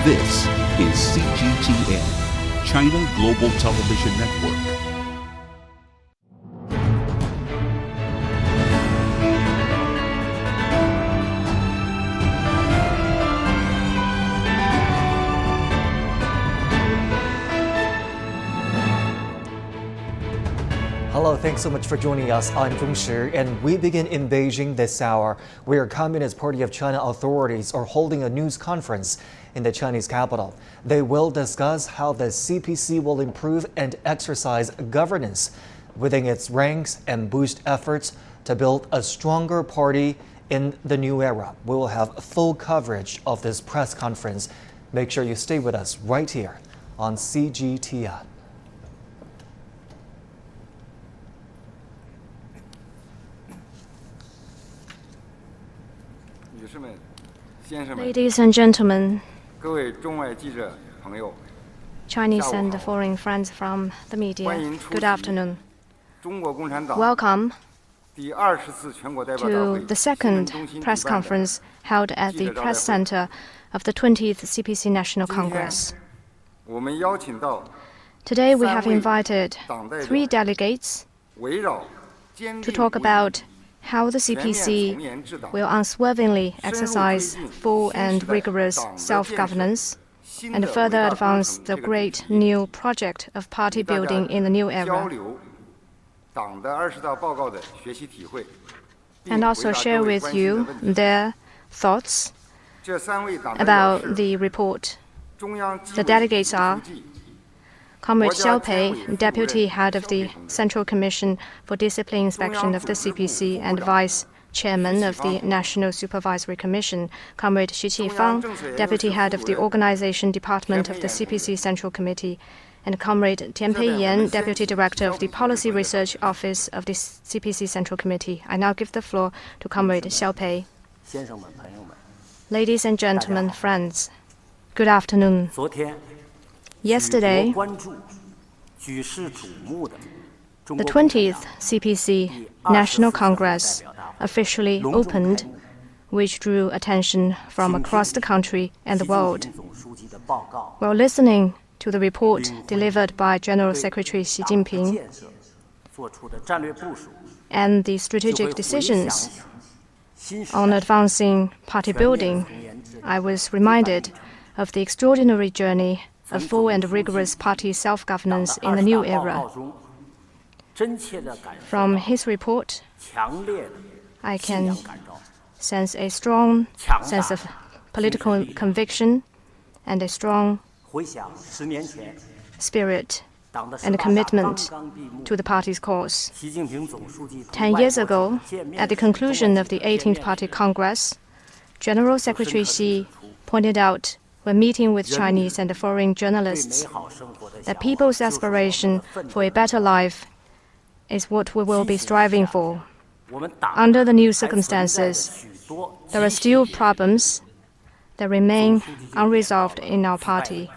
This is CGTN, China Global Television Network. Hello, thanks so much for joining us. I'm Zhong Shi, and we begin in Beijing this hour, where Communist Party of China authorities are holding a news conference in the Chinese capital. They will discuss how the CPC will improve and exercise governance within its ranks and boost efforts to build a stronger party in the new era. We will have full coverage of this press conference. Make sure you stay with us right here on CGTN. Ladies and gentlemen, Chinese and foreign friends from the media, good afternoon. Welcome to the second press conference held at the press center of the 20th CPC National Congress. Today we have invited 3 delegates to talk about how the CPC will unswervingly exercise full and rigorous self-governance and further advance the great new project of party building in the new era, and also share with you their thoughts about the report. The delegates are Comrade Xiao Pei, Deputy Head of the Central Commission for Discipline Inspection of the CPC and Vice Chairman of the National Supervisory Commission, Comrade Qifang, Deputy Head of the Organization Department of the CPC Central Committee, and Comrade Tian Peiyan, Deputy Director of the Policy Research Office of the CPC Central Committee. I now give the floor to Comrade Xiao Pei. Ladies and gentlemen, friends, good afternoon. Yesterday, the 20th CPC National Congress officially opened, which drew attention from across the country and the world. While listening to the report delivered by General Secretary Xi Jinping and the strategic decisions on advancing party building, I was reminded of the extraordinary journey of full and rigorous party self-governance in the new era. From his report, I can sense a strong sense of political conviction and a strong spirit and commitment to the party's cause. 10 years ago, at the conclusion of the 18th Party Congress, General Secretary Xi pointed out when meeting with Chinese and foreign journalists that people's aspiration for a better life is what we will be striving for. Under the new circumstances, there are still problems that remain unresolved in our party.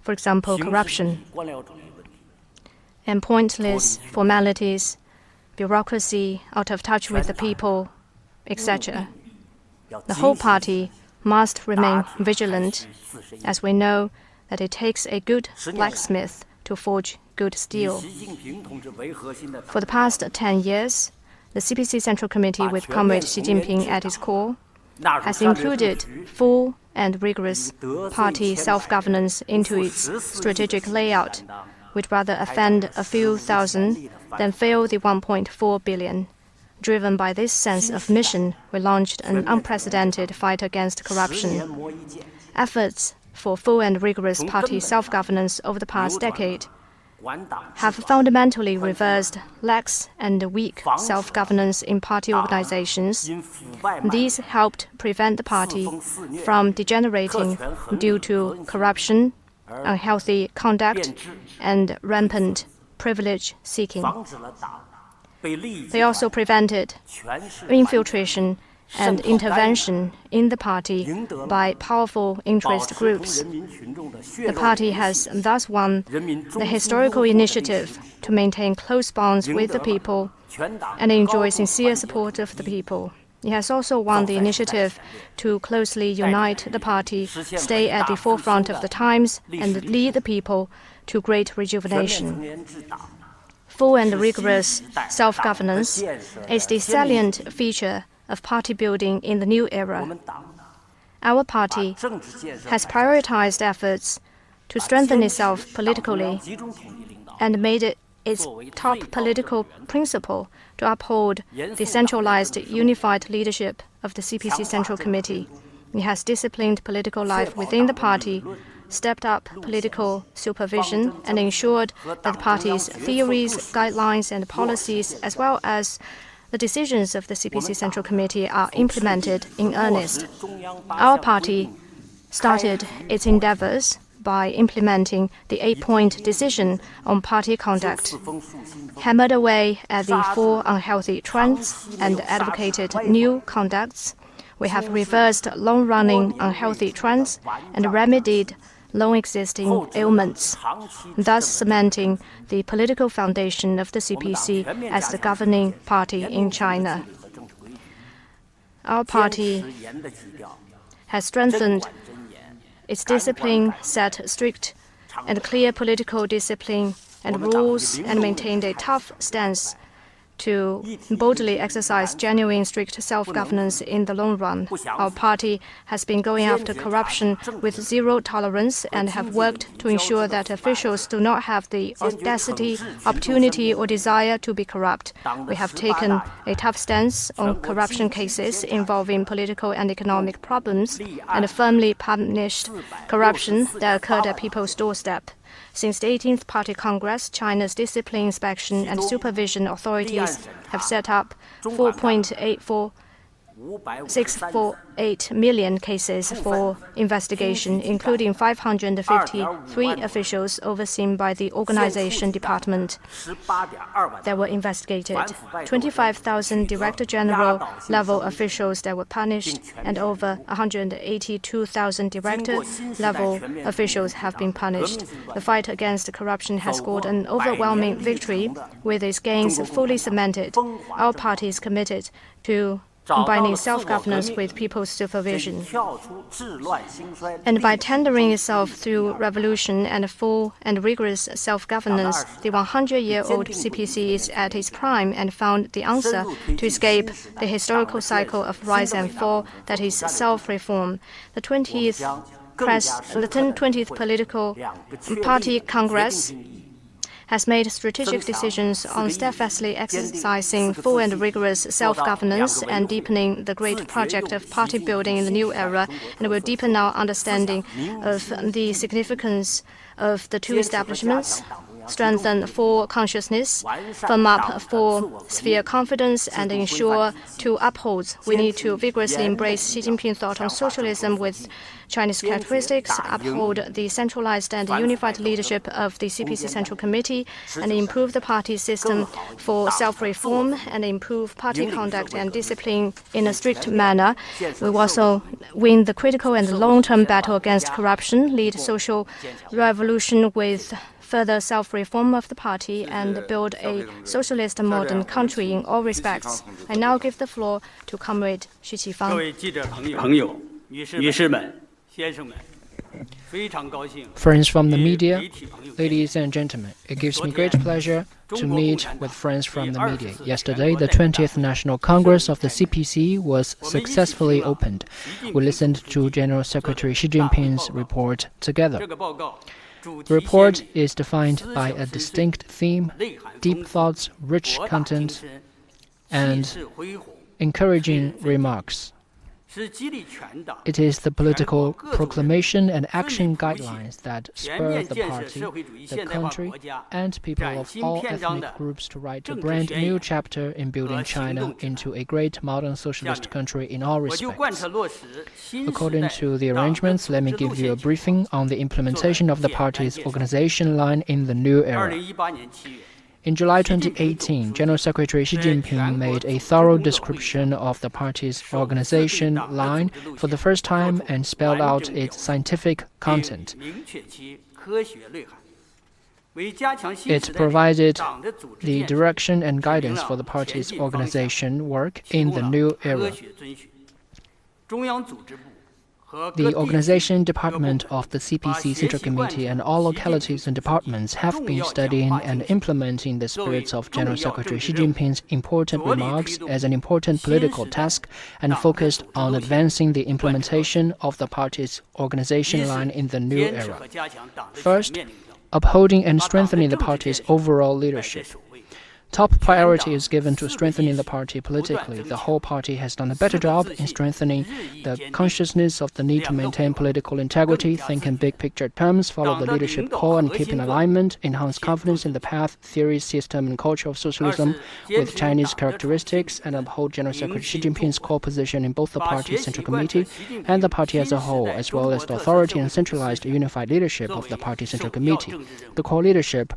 For example, corruption and pointless formalities, bureaucracy out of touch with the people, etc. The whole party must remain vigilant, as we know that it takes a good blacksmith to forge good steel. For the past 10 years, the CPC Central Committee, with Comrade Xi Jinping at its core, has included full and rigorous party self-governance into its strategic layout, which rather offend a few thousand than fail the 1.4 billion. Driven by this sense of mission, we launched an unprecedented fight against corruption. Efforts for full and rigorous party self-governance over the past decade have fundamentally reversed lax and weak self-governance in party organizations. These helped prevent the party from degenerating due to corruption, unhealthy conduct, and rampant privilege seeking. They also prevented infiltration and intervention in the party by powerful interest groups. The party has thus won the historical initiative to maintain close bonds with the people and enjoy sincere support of the people. He has also won the initiative to closely unite the party, stay at the forefront of the times, and lead the people to great rejuvenation. Full and rigorous self-governance is the salient feature of party building in the new era. Our party has prioritized efforts to strengthen itself politically and made it its top political principle to uphold the centralized, unified leadership of the CPC Central Committee. It has disciplined political life within the party, stepped up political supervision, and ensured that the party's theories, guidelines, and policies, as well as the decisions of the CPC Central Committee, are implemented in earnest. Our party started its endeavors by implementing the 8-point decision on party conduct, hammered away at the 4 unhealthy trends, and advocated new conducts. We have reversed long-running unhealthy trends and remedied long-existing ailments, thus cementing the political foundation of the CPC as the governing party in China. Our party has strengthened its discipline, set strict and clear political discipline and rules, and maintained a tough stance to boldly exercise genuine strict self-governance in the long run. Our party has been going after corruption with zero tolerance and have worked to ensure that officials do not have the audacity, opportunity, or desire to be corrupt. We have taken a tough stance on corruption cases involving political and economic problems and firmly punished corruption that occurred at people's doorstep. Since the 18th Party Congress, China's discipline inspection and supervision authorities have set up 4.648 million cases for investigation, including 553 officials overseen by the organization department that were investigated, 25,000 Director General level officials that were punished, and over 182,000 Director level officials have been punished. The fight against corruption has scored an overwhelming victory, with its gains fully cemented. Our party is committed to combining self-governance with people's supervision. And by tendering itself through revolution and full and rigorous self-governance, the 100-year-old CPC is at its prime and found the answer to escape the historical cycle of rise and fall that is self-reform. The 20th Political Party Congress has made strategic decisions on steadfastly exercising full and rigorous self-governance and deepening the great project of party building in the new era, and will deepen our understanding of the significance of the two establishments, strengthen full consciousness, firm up full sphere confidence, and ensure to uphold. We need to vigorously embrace Xi Jinping thought on socialism with Chinese characteristics, uphold the centralized and unified leadership of the CPC Central Committee, and improve the party system for self-reform, and improve party conduct and discipline in a strict manner. We will also win the critical and long-term battle against corruption, lead social revolution with further self-reform of the party, and build a socialist modern country in all respects. I now give the floor to Comrade Xu Qifang. Friends from the media, ladies and gentlemen, it gives me great pleasure to meet with friends from the media. Yesterday, the 20th National Congress of the CPC was successfully opened. We listened to General Secretary Xi Jinping's report together. The report is defined by a distinct theme, deep thoughts, rich content, and encouraging remarks. It is the political proclamation and action guidelines that spur the party, the country, and people of all ethnic groups to write a brand new chapter in building China into a great modern socialist country in all respects. According to the arrangements, let me give you a briefing on the implementation of the party's organization line in the new era. In July 2018, General Secretary Xi Jinping made a thorough description of the party's organization line for the first time and spelled out its scientific content. It provided the direction and guidance for the party's organization work in the new era. The organization department of the CPC Central Committee and all localities and departments have been studying and implementing the spirits of General Secretary Xi Jinping's important remarks as an important political task and focused on advancing the implementation of the party's organization line in the new era. First, upholding and strengthening the party's overall leadership. Top priority is given to strengthening the party politically. The whole party has done a better job in strengthening the consciousness of the need to maintain political integrity, think in big picture terms, follow the leadership call and keep in alignment, enhance confidence in the path, theory, system, and culture of socialism with Chinese characteristics, and uphold General Secretary Xi Jinping's core position in both the party's Central Committee and the party as a whole, as well as the authority and centralized unified leadership of the party Central Committee. The core leadership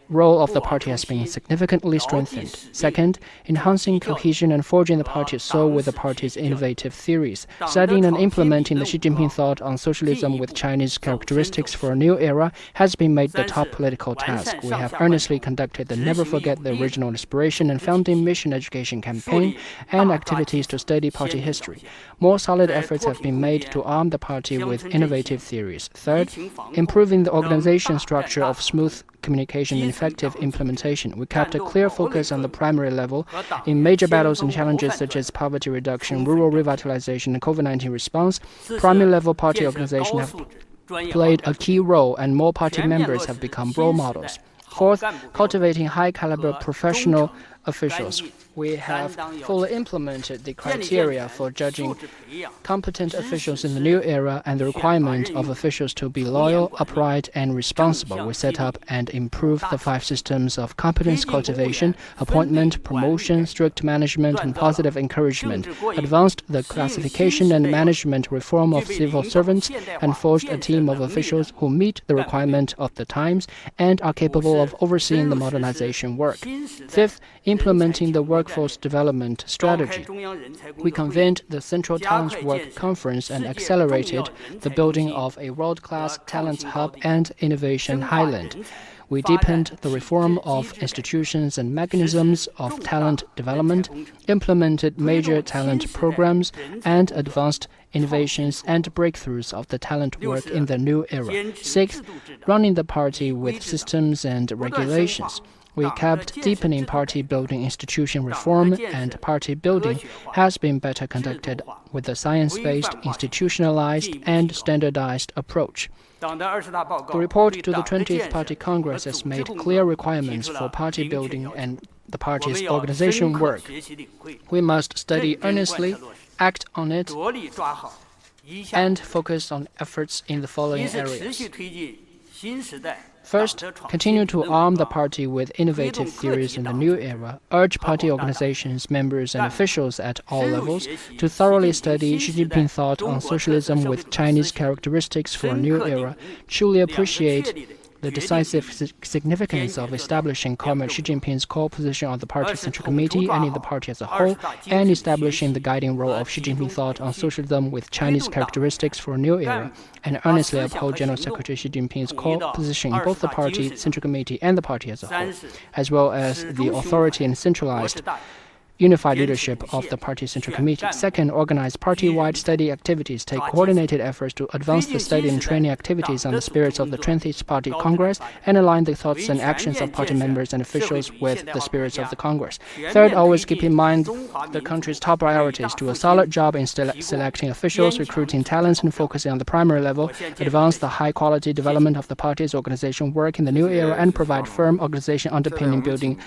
role of the party has been significantly strengthened. Second, enhancing cohesion and forging the party's soul with the party's innovative theories. Studying and implementing the Xi Jinping thought on socialism with Chinese characteristics for a new era has been made the top political task. We have earnestly conducted the Never Forget the Original Inspiration and Founding Mission Education campaign and activities to study party history. More solid efforts have been made to arm the party with innovative theories. Third, improving the organization structure of smooth communication and effective implementation. We kept a clear focus on the primary level in major battles and challenges such as poverty reduction, rural revitalization, and COVID-19 response. Primary level party organization have played a key role, and more party members have become role models. Fourth, cultivating high-caliber professional officials. We have fully implemented the criteria for judging competent officials in the new era and the requirement of officials to be loyal, upright, and responsible. We set up and improved the 5 systems of competence cultivation, appointment, promotion, strict management, and positive encouragement, advanced the classification and management reform of civil servants, and forged a team of officials who meet the requirement of the times and are capable of overseeing the modernization work. Fifth, implementing the workforce development strategy. We convened the Central Talent Work Conference and accelerated the building of a world-class talent hub and innovation highland. We deepened the reform of institutions and mechanisms of talent development, implemented major talent programs, and advanced innovations and breakthroughs of the talent work in the new era. Sixth, running the party with systems and regulations. We kept deepening party building institution reform, and party building has been better conducted with a science-based, institutionalized, and standardized approach. The report to the 20th Party Congress has made clear requirements for party building and the party's organization work. We must study earnestly, act on it, and focus on efforts in the following areas. First, continue to arm the party with innovative theories in the new era, urge party organizations, members, and officials at all levels to thoroughly study Xi Jinping thought on socialism with Chinese characteristics for a new era, truly appreciate the decisive significance of establishing Comrade Xi Jinping's core position on the party Central Committee and in the party as a whole, and establishing the guiding role of Xi Jinping thought on socialism with Chinese characteristics for a new era, and earnestly uphold General Secretary Xi Jinping's core position in both the party Central Committee and the party as a whole, as well as the authority and centralized unified leadership of the Party Central Committee. Second, organize party-wide study activities, take coordinated efforts to advance the study and training activities on the spirits of the 20th Party Congress, and align the thoughts and actions of party members and officials with the spirits of the Congress. Third, always keep in mind the country's top priorities. Do a solid job in selecting officials, recruiting talents, and focusing on the primary level, advance the high-quality development of the party's organization work in the new era, and provide firm organization underpinning building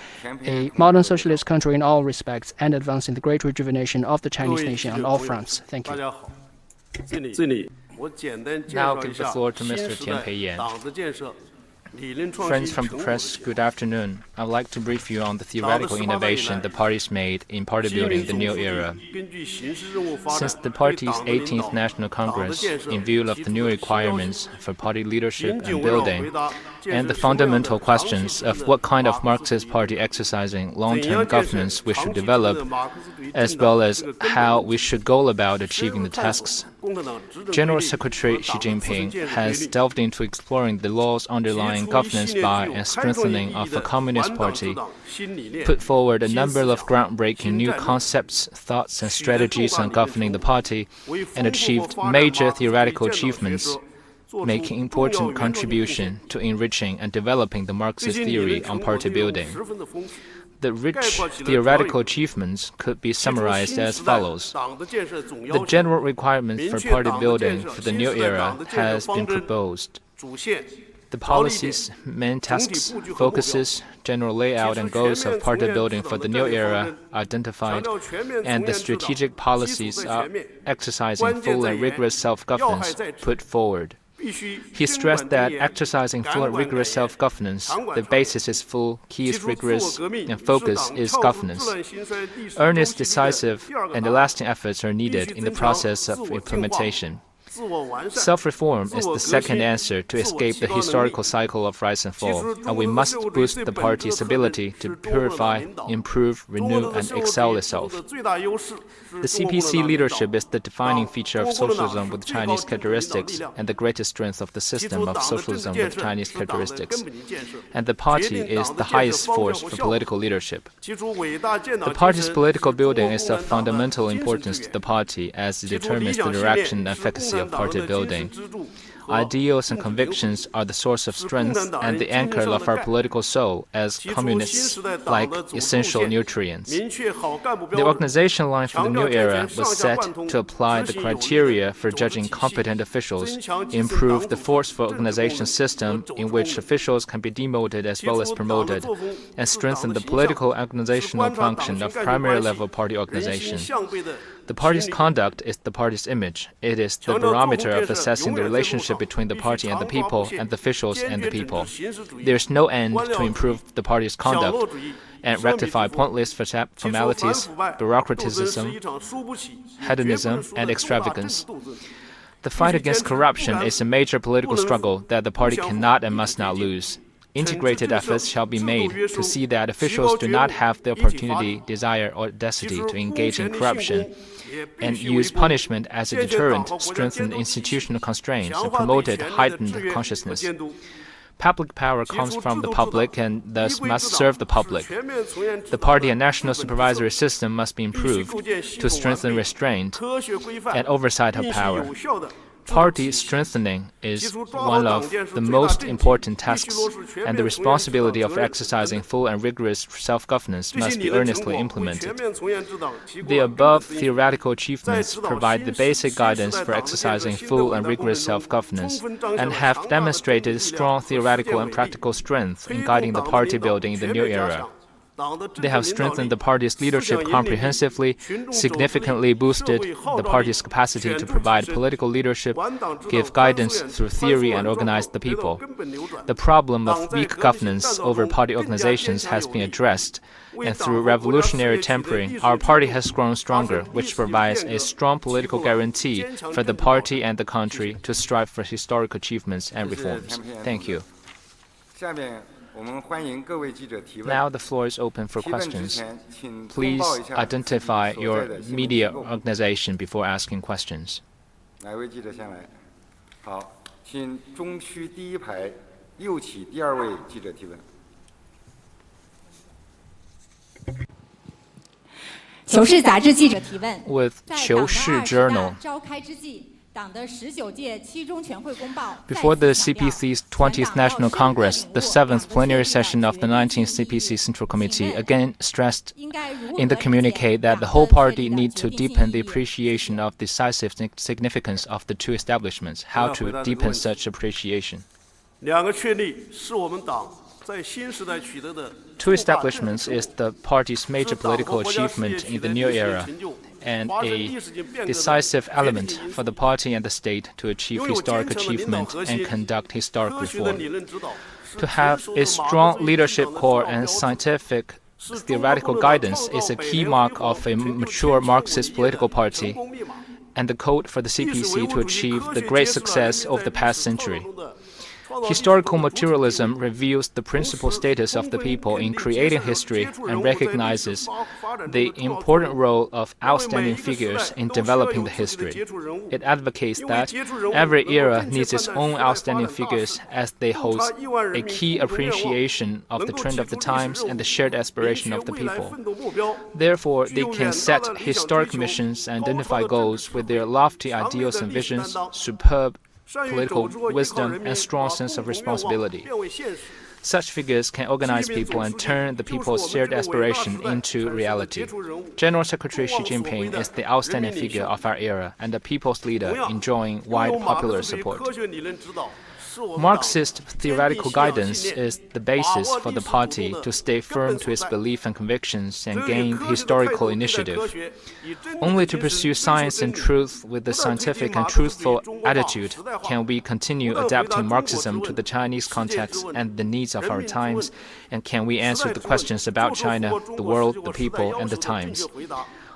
a modern socialist country in all respects, and advancing the great rejuvenation of the Chinese nation on all fronts. Thank you. Now give the floor to Mr. Tian Peiyan. Friends from the press, good afternoon. I would like to brief you on the theoretical innovation the parties made in party building the new era. Since the party's 18th National Congress, in view of the new requirements for party leadership and building, and the fundamental questions of what kind of Marxist party exercising long-term governance we should develop, as well as how we should go about achieving the tasks, General Secretary Xi Jinping has delved into exploring the laws underlying governance by and strengthening of the Communist Party, put forward a number of groundbreaking new concepts, thoughts, and strategies on governing the party, and achieved major theoretical achievements, making important contribution to enriching and developing the Marxist theory on party building. The rich theoretical achievements could be summarized as follows. The general requirement for party building for the new era has been proposed. The policies, main tasks, focuses, general layout and goals of party building for the new era identified, and the strategic policies are exercising full and rigorous self-governance put forward. He stressed that exercising full and rigorous self-governance, the basis is full, key is rigorous, and focus is governance. Earnest, decisive, and lasting efforts are needed in the process of implementation. Self-reform is the second answer to escape the historical cycle of rise and fall, and we must boost the party's ability to purify, improve, renew, and excel itself. The CPC leadership is the defining feature of socialism with Chinese characteristics and the greatest strength of the system of socialism with Chinese characteristics. And the party is the highest force for political leadership. The party's political building is of fundamental importance to the party as it determines the direction and efficacy of party building. Ideals and convictions are the source of strength and the anchor of our political soul as communists, like essential nutrients. The organization line for the new era was set to apply the criteria for judging competent officials, improve the forceful organization system in which officials can be demoted as well as promoted, and strengthen the political organizational function of primary level party organization. The party's conduct is the party's image. It is the barometer of assessing the relationship between the party and the people, and the officials and the people. There is no end to improve the party's conduct and rectify pointless formalities, bureaucratism, hedonism, and extravagance. The fight against corruption is a major political struggle that the party cannot and must not lose. Integrated efforts shall be made to see that officials do not have the opportunity, desire, or audacity to engage in corruption, and use punishment as a deterrent, strengthen institutional constraints, and promoted heightened consciousness. Public power comes from the public and thus must serve the public. The party and national supervisory system must be improved to strengthen restraint and oversight of power. Party strengthening is one of the most important tasks, and the responsibility of exercising full and rigorous self-governance must be earnestly implemented. The above theoretical achievements provide the basic guidance for exercising full and rigorous self-governance, and have demonstrated strong theoretical and practical strength in guiding the party building in the new era. They have strengthened the party's leadership comprehensively, significantly boosted the party's capacity to provide political leadership, give guidance through theory, and organize the people. The problem of weak governance over party organizations has been addressed, and through revolutionary tempering, our party has grown stronger, which provides a strong political guarantee for the party and the country to strive for historic achievements and reforms. Thank you. Now the floor is open for questions. Please identify your media organization before asking questions. With Qiu Journal. Before the CPC's 20th National Congress, the 7th plenary session of the 19th CPC Central Committee again stressed in the communique that the whole party need to deepen the appreciation of the decisive significance of the two establishments. How to deepen such appreciation? Two establishments is the party's major political achievement in the new era, and a decisive element for the party and the state to achieve historic achievement and conduct historic reform. To have a strong leadership core and scientific theoretical guidance is a key mark of a mature Marxist political party and the code for the CPC to achieve the great success of the past century. Historical materialism reveals the principal status of the people in creating history and recognizes the important role of outstanding figures in developing the history. It advocates that every era needs its own outstanding figures as they hold a key appreciation of the trend of the times and the shared aspiration of the people. Therefore, they can set historic missions and identify goals with their lofty ideals and visions, superb political wisdom, and strong sense of responsibility. Such figures can organize people and turn the people's shared aspiration into reality. General Secretary Xi Jinping is the outstanding figure of our era and the people's leader enjoying wide popular support. Marxist theoretical guidance is the basis for the party to stay firm to its belief and convictions and gain historical initiative. Only to pursue science and truth with a scientific and truthful attitude can we continue adapting Marxism to the Chinese context and the needs of our times, and can we answer the questions about China, the world, the people, and the times.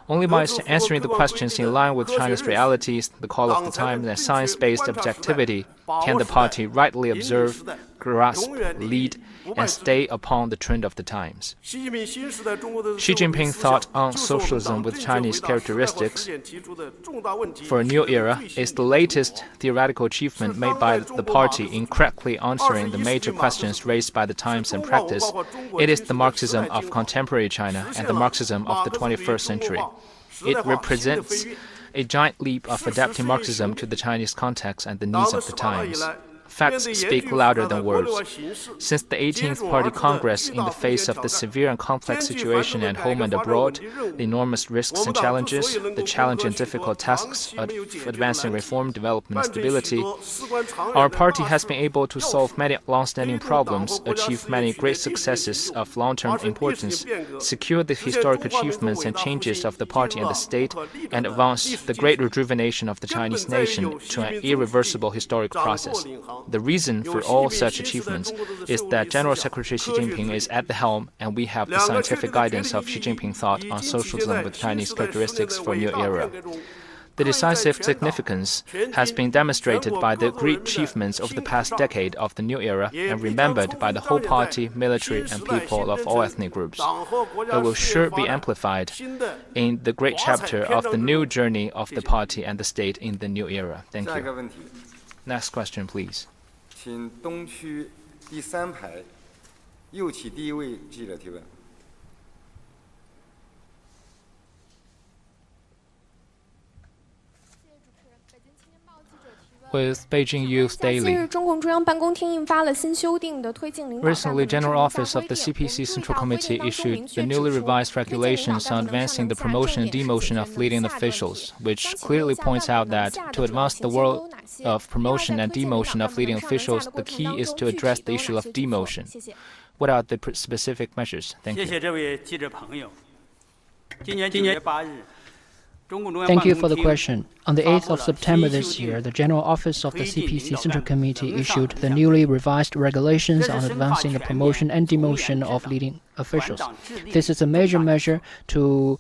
Only by answering the questions in line with China's realities, the call of the times, and science-based objectivity can the party rightly observe, grasp, lead, and stay upon the trend of the times. Xi Jinping thought on socialism with Chinese characteristics for a new era is the latest theoretical achievement made by the party in correctly answering the major questions raised by the times and practice. It is the Marxism of contemporary China and the Marxism of the 21st century. It represents a giant leap of adapting Marxism to the Chinese context and the needs of the times. Facts speak louder than words. Since the 18th Party Congress, in the face of the severe and complex situation at home and abroad, the enormous risks and challenges, the challenging and difficult tasks of advancing reform, development, and stability, our party has been able to solve many long-standing problems, achieve many great successes of long-term importance, secure the historic achievements and changes of the party and the state, and advance the great rejuvenation of the Chinese nation to an irreversible historic process. The reason for all such achievements is that General Secretary Xi Jinping is at the helm, and we have the scientific guidance of Xi Jinping thought on socialism with Chinese characteristics for a new era. The decisive significance has been demonstrated by the great achievements over the past decade of the new era and remembered by the whole party, military, and people of all ethnic groups. It will sure be amplified in the great chapter of the new journey of the party and the state in the new era. Thank you. Next question, please. 请东区第3排右起第1位记者提问。 With Beijing Youth Daily. Recently, General Office of the CPC Central Committee issued the newly revised regulations on advancing the promotion and demotion of leading officials, which clearly points out that to advance the world of promotion and demotion of leading officials, the key is to address the issue of demotion. What are the specific measures? Thank you. Thank you for the question. On the 8th of September this year, the General Office of the CPC Central Committee issued the newly revised regulations on advancing the promotion and demotion of leading officials. This is a major measure to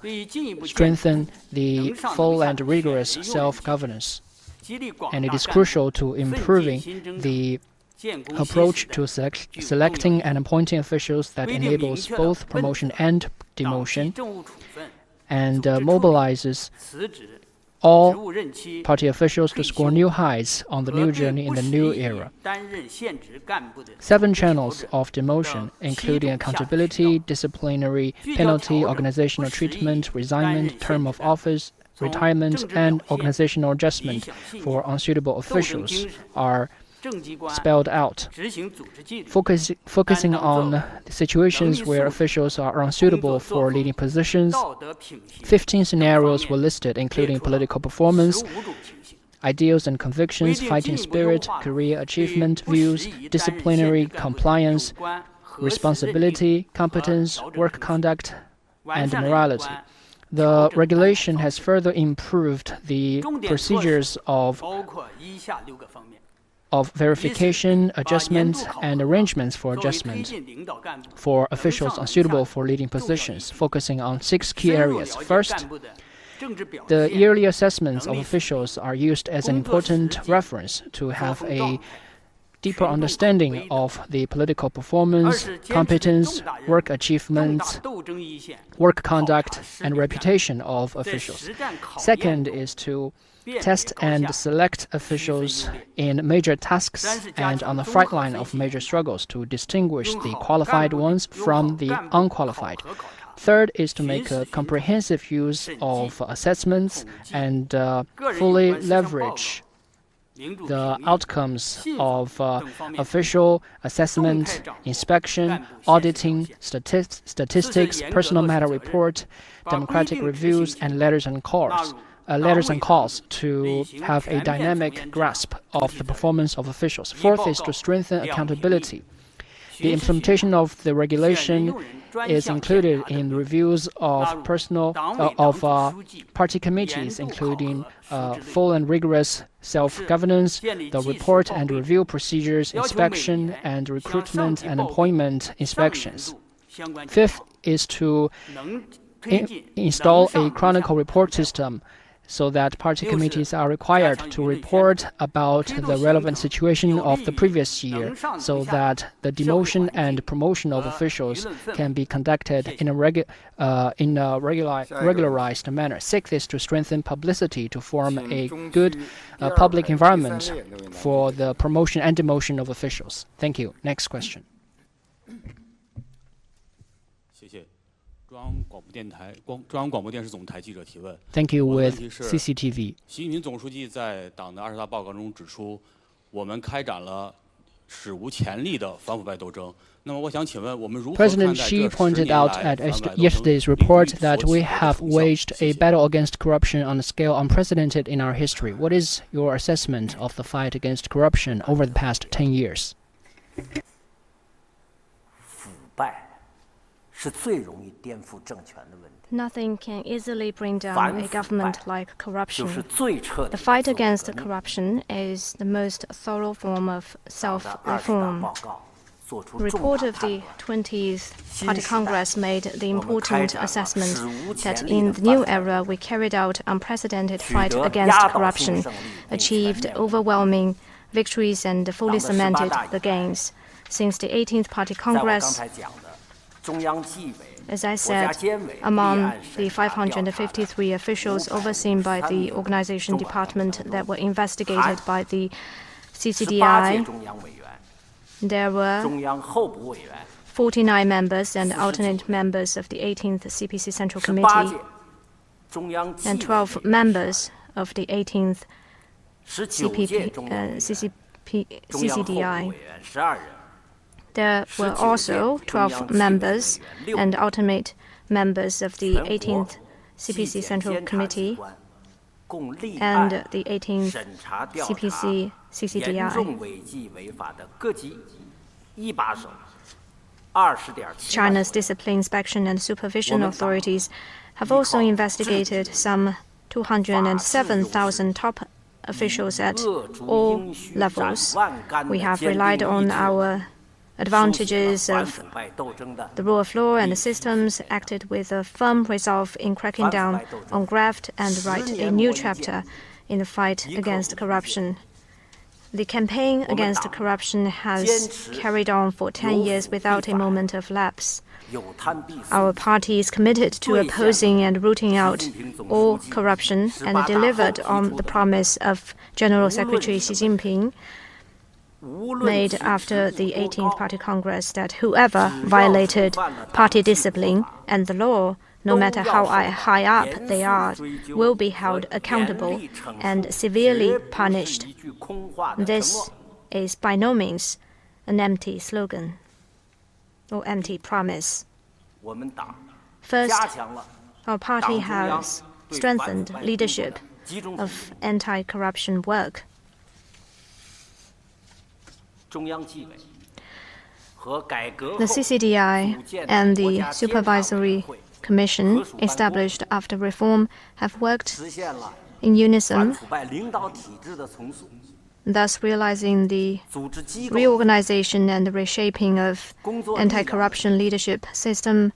strengthen the full and rigorous self-governance, and it is crucial to improving the approach to selecting and appointing officials that enables both promotion and demotion, and mobilizes all party officials to score new heights on the new journey in the new era. 7 channels of demotion, including accountability, disciplinary penalty, organizational treatment, resignment, term of office, retirement, and organizational adjustment for unsuitable officials, are spelled out, focusing on the situations where officials are unsuitable for leading positions. 15 scenarios were listed, including political performance, ideals and convictions, fighting spirit, career achievement, views, disciplinary compliance, responsibility, competence, work conduct, and morality. The regulation has further improved the procedures of verification, adjustment, and arrangements for adjustment for officials unsuitable for leading positions, focusing on 6 key areas. First, the yearly assessments of officials are used as an important reference to have a deeper understanding of the political performance, competence, work achievements, work conduct, and reputation of officials. Second is to test and select officials in major tasks and on the front line of major struggles to distinguish the qualified ones from the unqualified. Third is to make a comprehensive use of assessments and fully leverage the outcomes of official assessment, inspection, auditing, statistics, personal matter report, democratic reviews, and letters and calls to have a dynamic grasp of the performance of officials. Fourth is to strengthen accountability. The implementation of the regulation is included in reviews of party committees, including full and rigorous self-governance, the report and review procedures, inspection and recruitment and appointment inspections. Fifth is to install a chronicle report system so that party committees are required to report about the relevant situation of the previous year, so that the demotion and promotion of officials can be conducted in a regularized manner. Sixth is to strengthen publicity to form a good public environment for the promotion and demotion of officials. Thank you. Next question. Thank you. With CCTV. President Xi pointed out at yesterday's report that we have waged a battle against corruption on a scale unprecedented in our history. What is your assessment of the fight against corruption over the past 10 years? Nothing can easily bring down a government like corruption. The fight against corruption is the most thorough form of self-reform. The report of the 20th Party Congress made the important assessment that in the new era we carried out unprecedented fight against corruption, achieved overwhelming victories and fully cemented the gains. Since the 18th Party Congress, as I said, among the 553 officials overseen by the organization department that were investigated by the CCDI, there were 49 members and alternate members of the 18th CPC Central Committee and 12 members of the 18th CCDI. There were also 12 members and alternate members of the 18th CPC Central Committee and the 18th CPC CCDI. China's discipline inspection and supervision authorities have also investigated some 207,000 top officials at all levels. We have relied on our advantages of the rule of law and the systems, acted with a firm resolve in cracking down on graft and write a new chapter in the fight against corruption. The campaign against corruption has carried on for 10 years without a moment of lapse. Our party is committed to opposing and rooting out all corruption and delivered on the promise of General Secretary Xi Jinping made after the 18th Party Congress that whoever violated party discipline and the law, no matter how high up they are, will be held accountable and severely punished. This is by no means an empty slogan or empty promise. First, our party has strengthened leadership of anti-corruption work. The CCDI and the Supervisory Commission established after reform have worked in unison, thus realizing the reorganization and the reshaping of anti-corruption leadership system,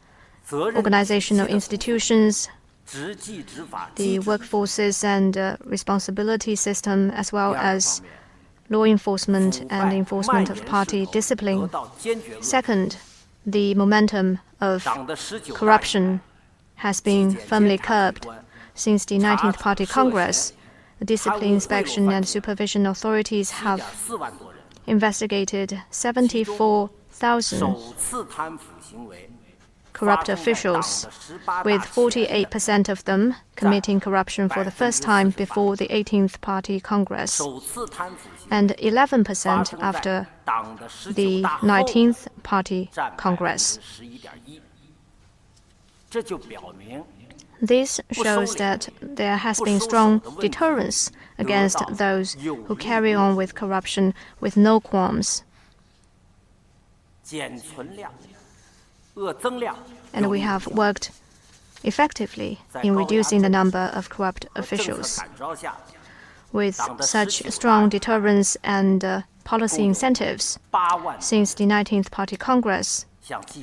organizational institutions, the workforces and responsibility system, as well as law enforcement and enforcement of party discipline. Second, the momentum of corruption has been firmly curbed. Since the 19th Party Congress, the discipline inspection and supervision authorities have investigated 74,000 corrupt officials, with 48% of them committing corruption for the first time before the 18th Party Congress, and 11% after the 19th Party Congress. This shows that there has been strong deterrence against those who carry on with corruption with no qualms. And we have worked effectively in reducing the number of corrupt officials. With such strong deterrence and policy incentives, since the 19th Party Congress,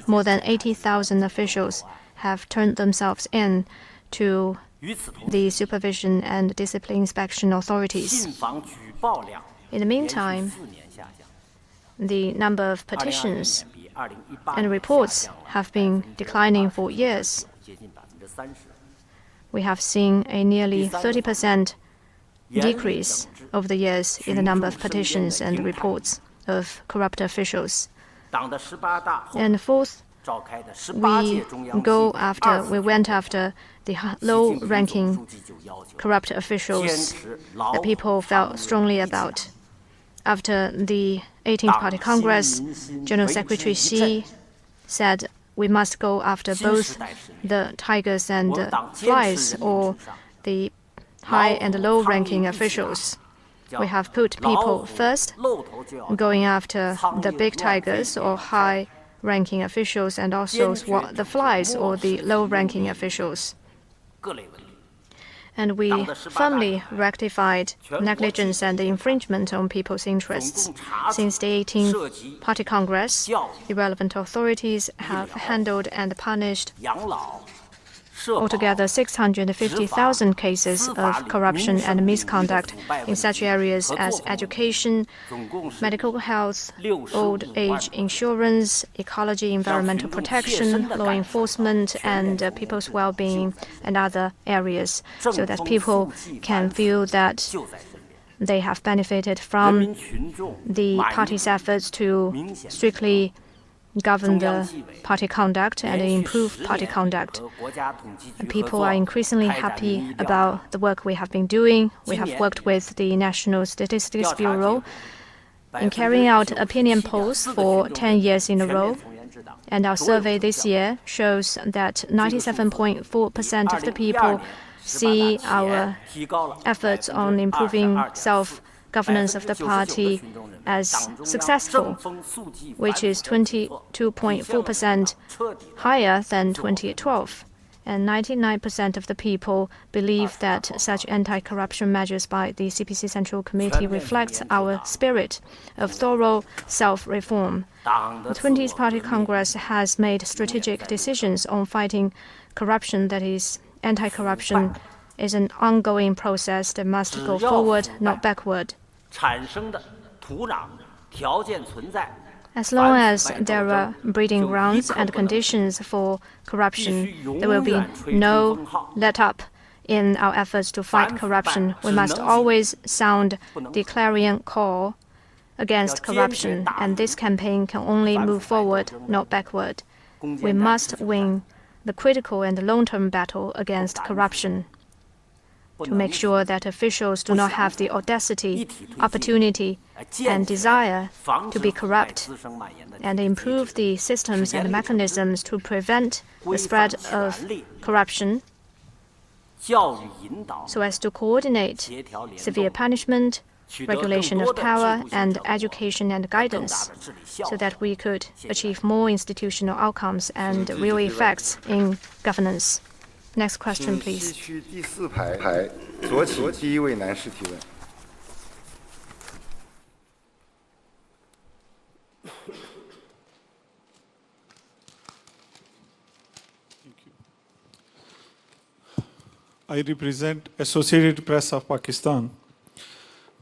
more than 80,000 officials have turned themselves in to the supervision and discipline inspection authorities. In the meantime, the number of petitions and reports have been declining for years. We have seen a nearly 30% decrease over the years in the number of petitions and reports of corrupt officials. And fourth, we went after the low-ranking corrupt officials that people felt strongly about. After the 18th Party Congress, General Secretary Xi said we must go after both the tigers and flies, or the high and low-ranking officials. We have put people first, going after the big tigers or high-ranking officials, and also the flies or the low-ranking officials. And we firmly rectified negligence and infringement on people's interests. Since the 18th Party Congress, the relevant authorities have handled and punished altogether 650,000 cases of corruption and misconduct in such areas as education, medical health, old age insurance, ecology, environmental protection, law enforcement, and people's well-being, and other areas, so that people can feel that they have benefited from the party's efforts to strictly govern the party conduct and improve party conduct. People are increasingly happy about the work we have been doing. We have worked with the National Statistics Bureau in carrying out opinion polls for 10 years in a row. And our survey this year shows that 97.4% of the people see our efforts on improving self-governance of the party as successful, which is 22.4% higher than 2012. And 99% of the people believe that such anti-corruption measures by the CPC Central Committee reflects our spirit of thorough self-reform. The 20th Party Congress has made strategic decisions on fighting corruption. That is, anti-corruption is an ongoing process that must go forward, not backward. As long as there are breeding grounds and conditions for corruption, there will be no let-up in our efforts to fight corruption. We must always sound the clarion call against corruption, and this campaign can only move forward, not backward. We must win the critical and long-term battle against corruption, to make sure that officials do not have the audacity, opportunity, and desire to be corrupt, and improve the systems and mechanisms to prevent the spread of corruption, so as to coordinate severe punishment, regulation of power, and education and guidance, so that we could achieve more institutional outcomes and real effects in governance. Next question, please. I represent Associated Press of Pakistan.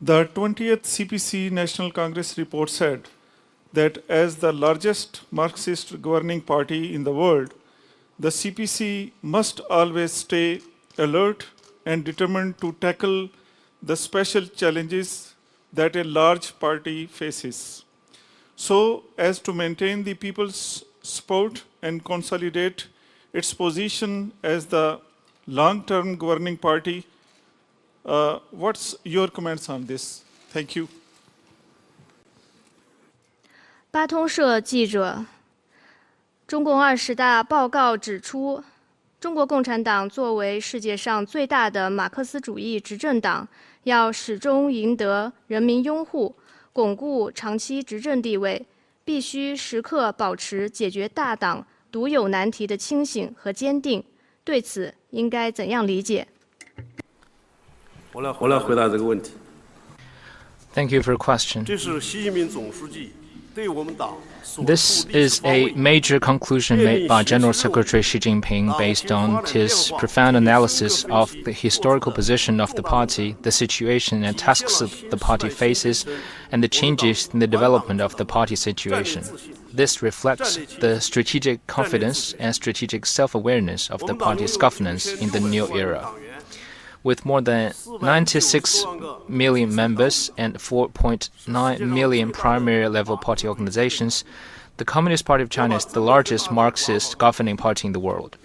The 20th CPC National Congress report said that as the largest Marxist governing party in the world, the CPC must always stay alert and determined to tackle the special challenges that a large party faces, so as to maintain the people's support and consolidate its position as the long-term governing party. What's your comments on this? Thank you. 巴通社记者，中共20大报告指出，中国共产党作为世界上最大的马克思主义执政党，要始终赢得人民拥护，巩固长期执政地位，必须时刻保持解决大党独有难题的清醒和坚定。对此，应该怎样理解？ 我来回答这个问题。 Thank you for your question. 这是习近平总书记对我们党 This is a major conclusion made by General Secretary Xi Jinping based on his profound analysis of the historical position of the party, the situation and tasks the party faces, and the changes in the development of the party situation. This reflects the strategic confidence and strategic self-awareness of the party's governance in the new era. With more than 96 million members and 4.9 million primary-level party organizations, the Communist Party of China is the largest Marxist governing party in the world.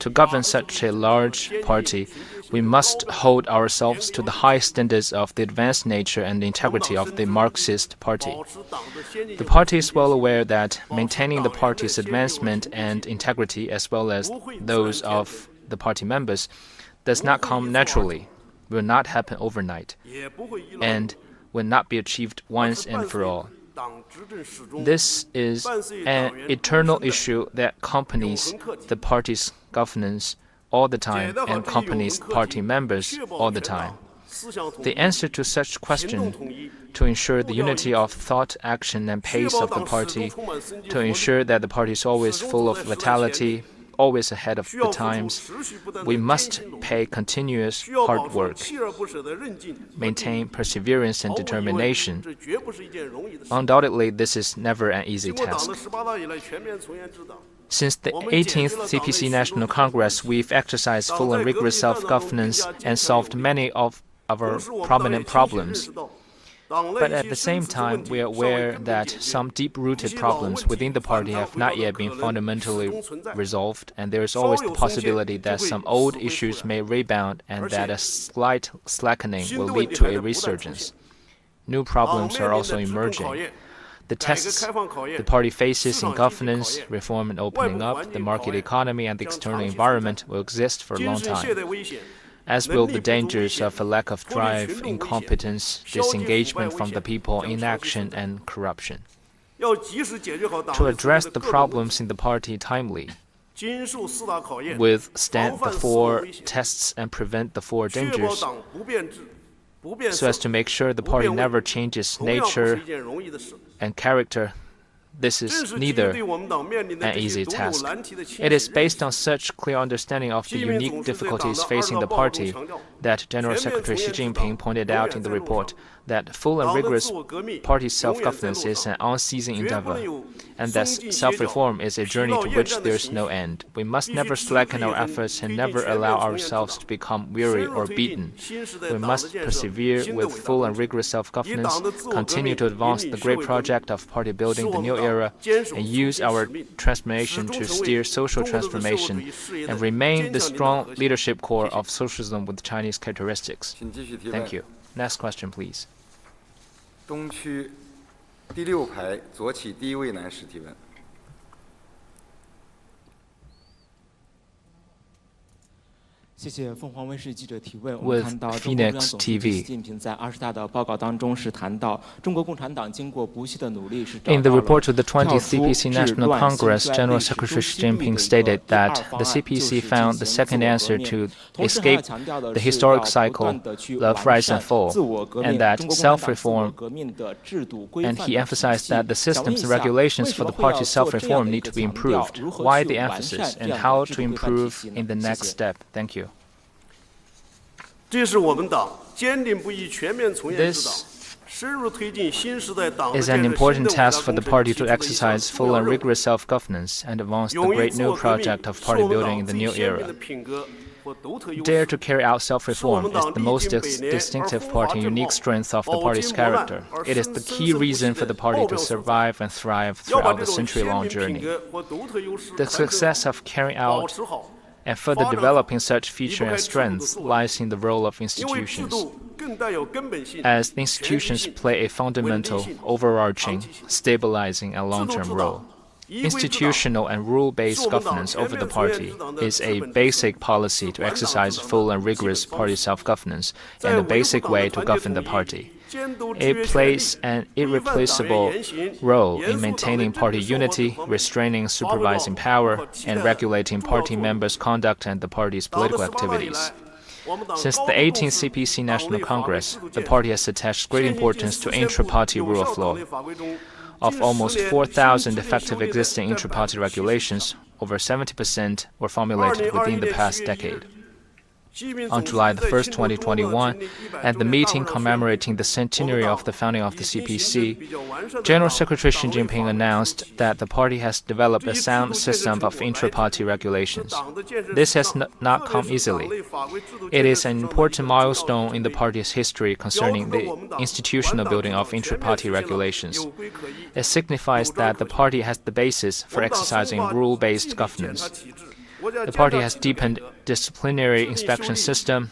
To govern such a large party, we must hold ourselves to the high standards of the advanced nature and integrity of the Marxist party. The party is well aware that maintaining the party's advancement and integrity, as well as those of the party members, does not come naturally, will not happen overnight, and will not be achieved once and for all. This is an eternal issue that accompanies the party's governance all the time and accompanies party members all the time. The answer to such question, to ensure the unity of thought, action, and pace of the party, to ensure that the party is always full of vitality, always ahead of the times, we must pay continuous hard work, maintain perseverance and determination. Undoubtedly, this is never an easy task. Since the 18th CPC National Congress, we've exercised full and rigorous self-governance and solved many of our prominent problems. But at the same time, we are aware that some deep-rooted problems within the party have not yet been fundamentally resolved, and there is always the possibility that some old issues may rebound and that a slight slackening will lead to a resurgence. New problems are also emerging. The tests the party faces in governance, reform and opening up, the market economy and the external environment will exist for a long time, as will the dangers of a lack of drive, incompetence, disengagement from the people, inaction, and corruption. To address the problems in the party timely, withstand the four tests and prevent the four dangers, so as to make sure the party never changes nature and character, this is neither an easy task. It is based on such clear understanding of the unique difficulties facing the party that General Secretary Xi Jinping pointed out in the report that full and rigorous party self-governance is an unceasing endeavor, and that self-reform is a journey to which there is no end. We must never slacken our efforts and never allow ourselves to become weary or beaten. We must persevere with full and rigorous self-governance, continue to advance the great project of party building the new era, and use our transformation to steer social transformation, and remain the strong leadership core of socialism with Chinese characteristics. Thank you. Next question, please. 东区第6排左起第1位男士提问。谢谢凤凰卫视记者提问。 With Phoenix TV. 习近平在20大的报告当中是谈到中国共产党经过不懈的努力是 In the report to the 20th CPC National Congress, General Secretary Xi Jinping stated that the CPC found the second answer to escape the historic cycle of rise and fall, and that self-reform, and he emphasized that the systems and regulations for the party's self-reform need to be improved. Why the emphasis, and how to improve in the next step? Thank you. 这是我们党 This is an important task for the party to exercise full and rigorous self-governance and advance the great new project of party building in the new era. Dare to carry out self-reform is the most distinctive part and unique strength of the party's character. It is the key reason for the party to survive and thrive throughout the century-long journey. The success of carrying out and further developing such features and strengths lies in the role of institutions, as the institutions play a fundamental, overarching, stabilizing, and long-term role. Institutional and rule-based governance over the party is a basic policy to exercise full and rigorous party self-governance and a basic way to govern the party. It plays an irreplaceable role in maintaining party unity, restraining supervising power, and regulating party members' conduct and the party's political activities. Since the 18th CPC National Congress, the party has attached great importance to intra-party rule of law. Of almost 4,000 effective existing intra-party regulations, over 70% were formulated within the past decade. On July 1, 2021, at the meeting commemorating the centenary of the founding of the CPC, General Secretary Xi Jinping announced that the party has developed a sound system of intra-party regulations. This has not come easily. It is an important milestone in the party's history concerning the institutional building of intra-party regulations. It signifies that the party has the basis for exercising rule-based governance. The party has deepened disciplinary inspection system,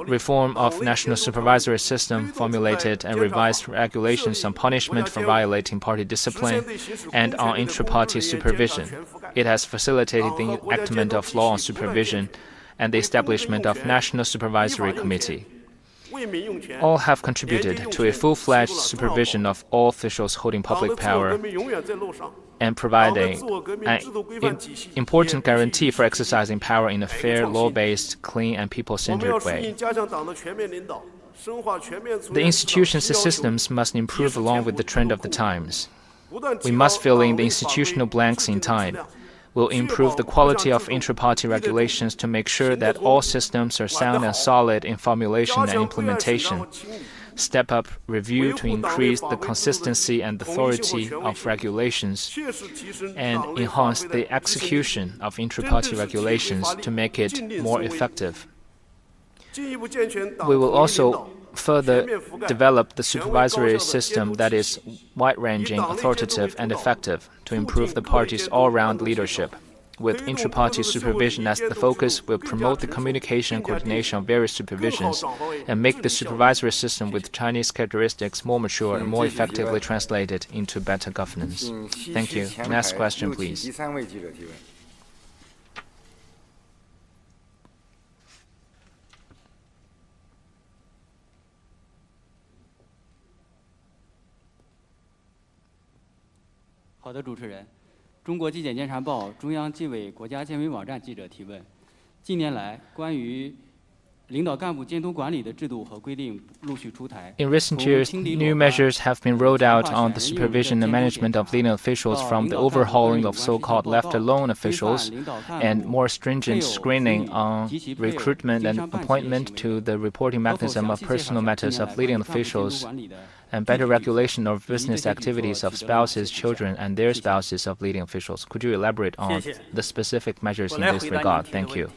reform of National Supervisory System, formulated and revised regulations on punishment for violating party discipline, and on intra-party supervision. It has facilitated the enactment of law on supervision and the establishment of National Supervisory Committee. All have contributed to a full-fledged supervision of all officials holding public power and providing an important guarantee for exercising power in a fair, law-based, clean, and people-centered way. The institutions and systems must improve along with the trend of the times. We must fill in the institutional blanks in time. We'll improve the quality of intra-party regulations to make sure that all systems are sound and solid in formulation and implementation. Step up review to increase the consistency and authority of regulations, and enhance the execution of intra-party regulations to make it more effective. We will also further develop the supervisory system that is wide-ranging, authoritative, and effective to improve the party's all-round leadership. With intra-party supervision as the focus, we'll promote the communication and coordination of various supervisions and make the supervisory system with Chinese characteristics more mature and more effectively translated into better governance. Thank you. Next question, please. Hello, 中国纪检监察报中央纪委国家监委网站记者提问：近年来，关于领导干部监督管理的制度和规定陆续出台。In recent years, new measures have been rolled out on the supervision and management of leading officials, from the overhauling of so-called left-alone officials and more stringent screening on recruitment and appointment to the reporting mechanism of personal matters of leading officials, and better regulation of business activities of spouses, children, and their spouses of leading officials. Could you elaborate on the specific measures in this regard? Thank you.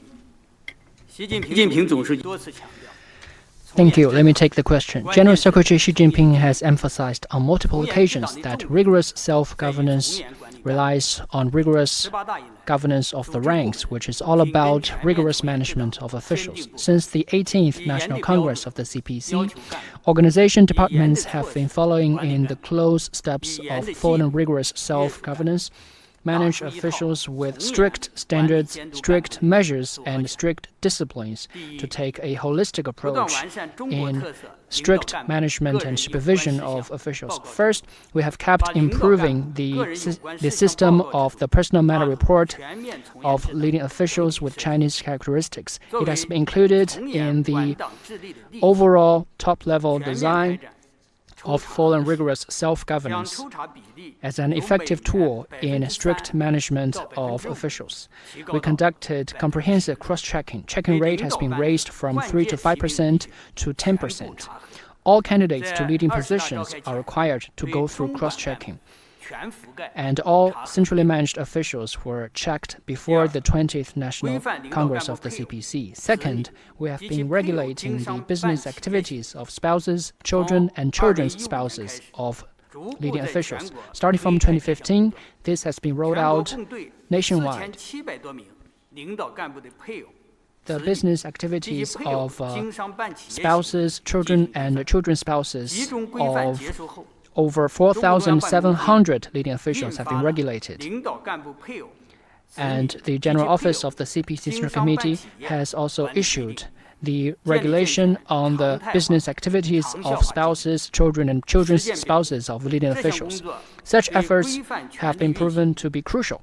Thank you. Let me take the question. General Secretary Xi Jinping has emphasized on multiple occasions that rigorous self-governance relies on rigorous governance of the ranks, which is all about rigorous management of officials. Since the 18th National Congress of the CPC, organization departments have been following in the close steps of full and rigorous self-governance, manage officials with strict standards, strict measures, and strict disciplines to take a holistic approach in strict management and supervision of officials. First, we have kept improving the system of the personal matter report of leading officials with Chinese characteristics. It has been included in the overall top-level design of full and rigorous self-governance as an effective tool in strict management of officials. We conducted comprehensive cross-checking. Checking rate has been raised from 3 to 5% to 10%. All candidates to leading positions are required to go through cross-checking. And all centrally managed officials were checked before the 20th National Congress of the CPC. Second, we have been regulating the business activities of spouses, children, and children's spouses of leading officials. Starting from 2015, this has been rolled out nationwide. The business activities of spouses, children, and children's spouses of over 4,700 leading officials have been regulated. And the General Office of the CPC Central Committee has also issued the regulation on the business activities of spouses, children, and children's spouses of leading officials. Such efforts have been proven to be crucial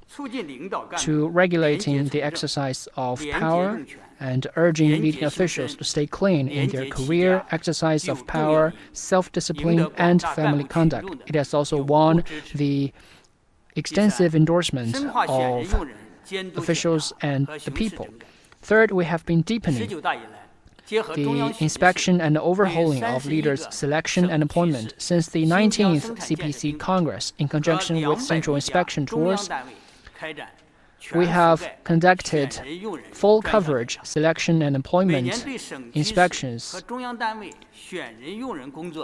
to regulating the exercise of power and urging leading officials to stay clean in their career, exercise of power, self-discipline, and family conduct. It has also won the extensive endorsement of officials and the people. Third, we have been deepening the inspection and overhauling of leaders' selection and appointment. Since the 19th CPC Congress, in conjunction with Central Inspection Tours, we have conducted full coverage selection and employment inspections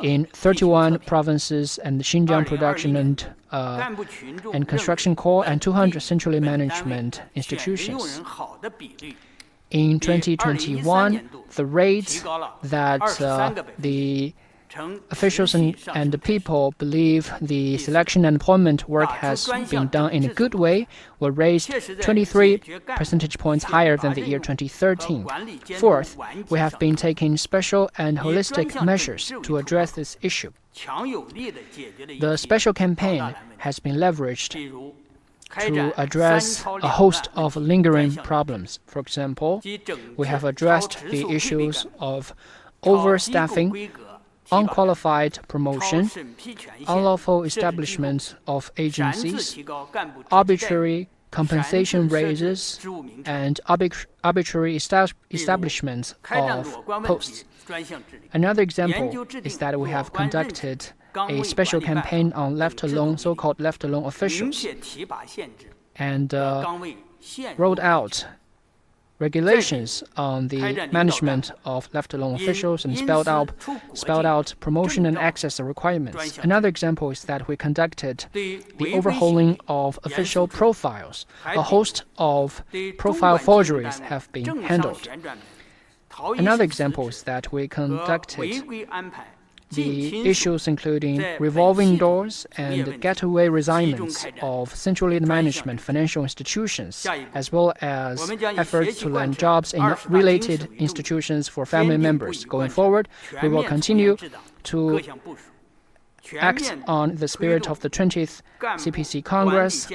in 31 provinces and the Xinjiang Production and Construction Corps and 200 centrally management institutions. In 2021, the rate that the officials and the people believe the selection and appointment work has been done in a good way were raised 23 percentage points higher than the year 2013. Fourth, we have been taking special and holistic measures to address this issue. The special campaign has been leveraged to address a host of lingering problems. For example, we have addressed the issues of overstaffing, unqualified promotion, unlawful establishment of agencies, arbitrary compensation raises, and arbitrary establishment of posts. Another example is that we have conducted a special campaign on left-alone, so-called left-alone officials, and rolled out regulations on the management of left-alone officials and spelled out promotion and access requirements. Another example is that we conducted the overhauling of official profiles. A host of profile forgeries have been handled. Another example is that we conducted the issues including revolving doors and getaway resignments of centrally management financial institutions, as well as efforts to land jobs in related institutions for family members. Going forward, we will continue to act on the spirit of the 20th CPC Congress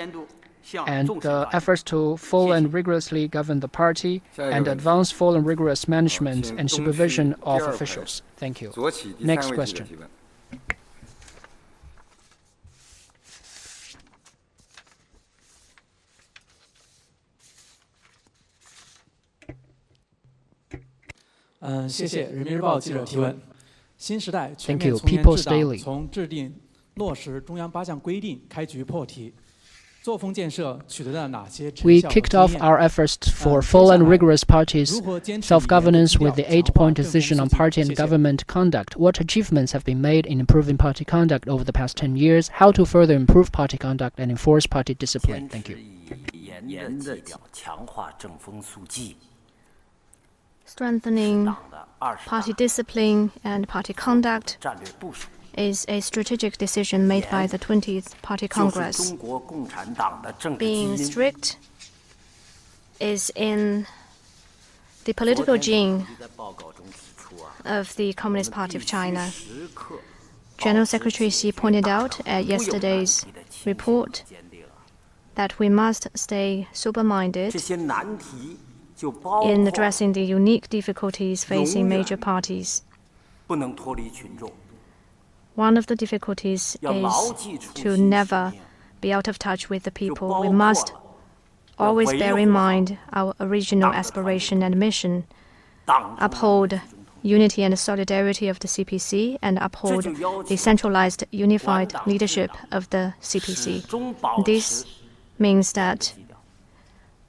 and the efforts to full and rigorously govern the party and advance full and rigorous management and supervision of officials. Thank you. Next question. Thank you. People's Daily. We kicked off our efforts for full and rigorous parties' self-governance with the 8-point decision on party and government conduct. What achievements have been made in improving party conduct over the past 10 years? How to further improve party conduct and enforce party discipline? Thank you. Strengthening party discipline and party conduct is a strategic decision made by the 20th Party Congress. Being strict is in the political gene of the Communist Party of China. General Secretary Xi pointed out at yesterday's report that we must stay sober-minded in addressing the unique difficulties facing major parties. One of the difficulties is to never be out of touch with the people. We must always bear in mind our original aspiration and mission, uphold unity and solidarity of the CPC, and uphold the centralized, unified leadership of the CPC. This means that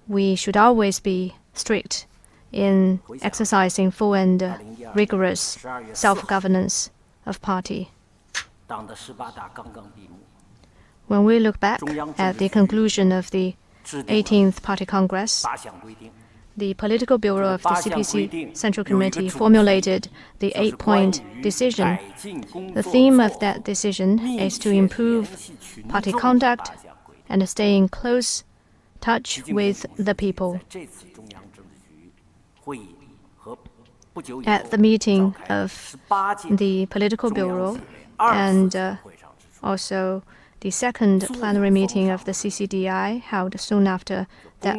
we should always be strict in exercising full and rigorous self-governance of party. When we look back at the conclusion of the 18th Party Congress, the Political Bureau of the CPC Central Committee formulated the 8-point decision. The theme of that decision is to improve party conduct and stay in close touch with the people. At the meeting of the Political Bureau and also the second plenary meeting of the CCDI held soon after that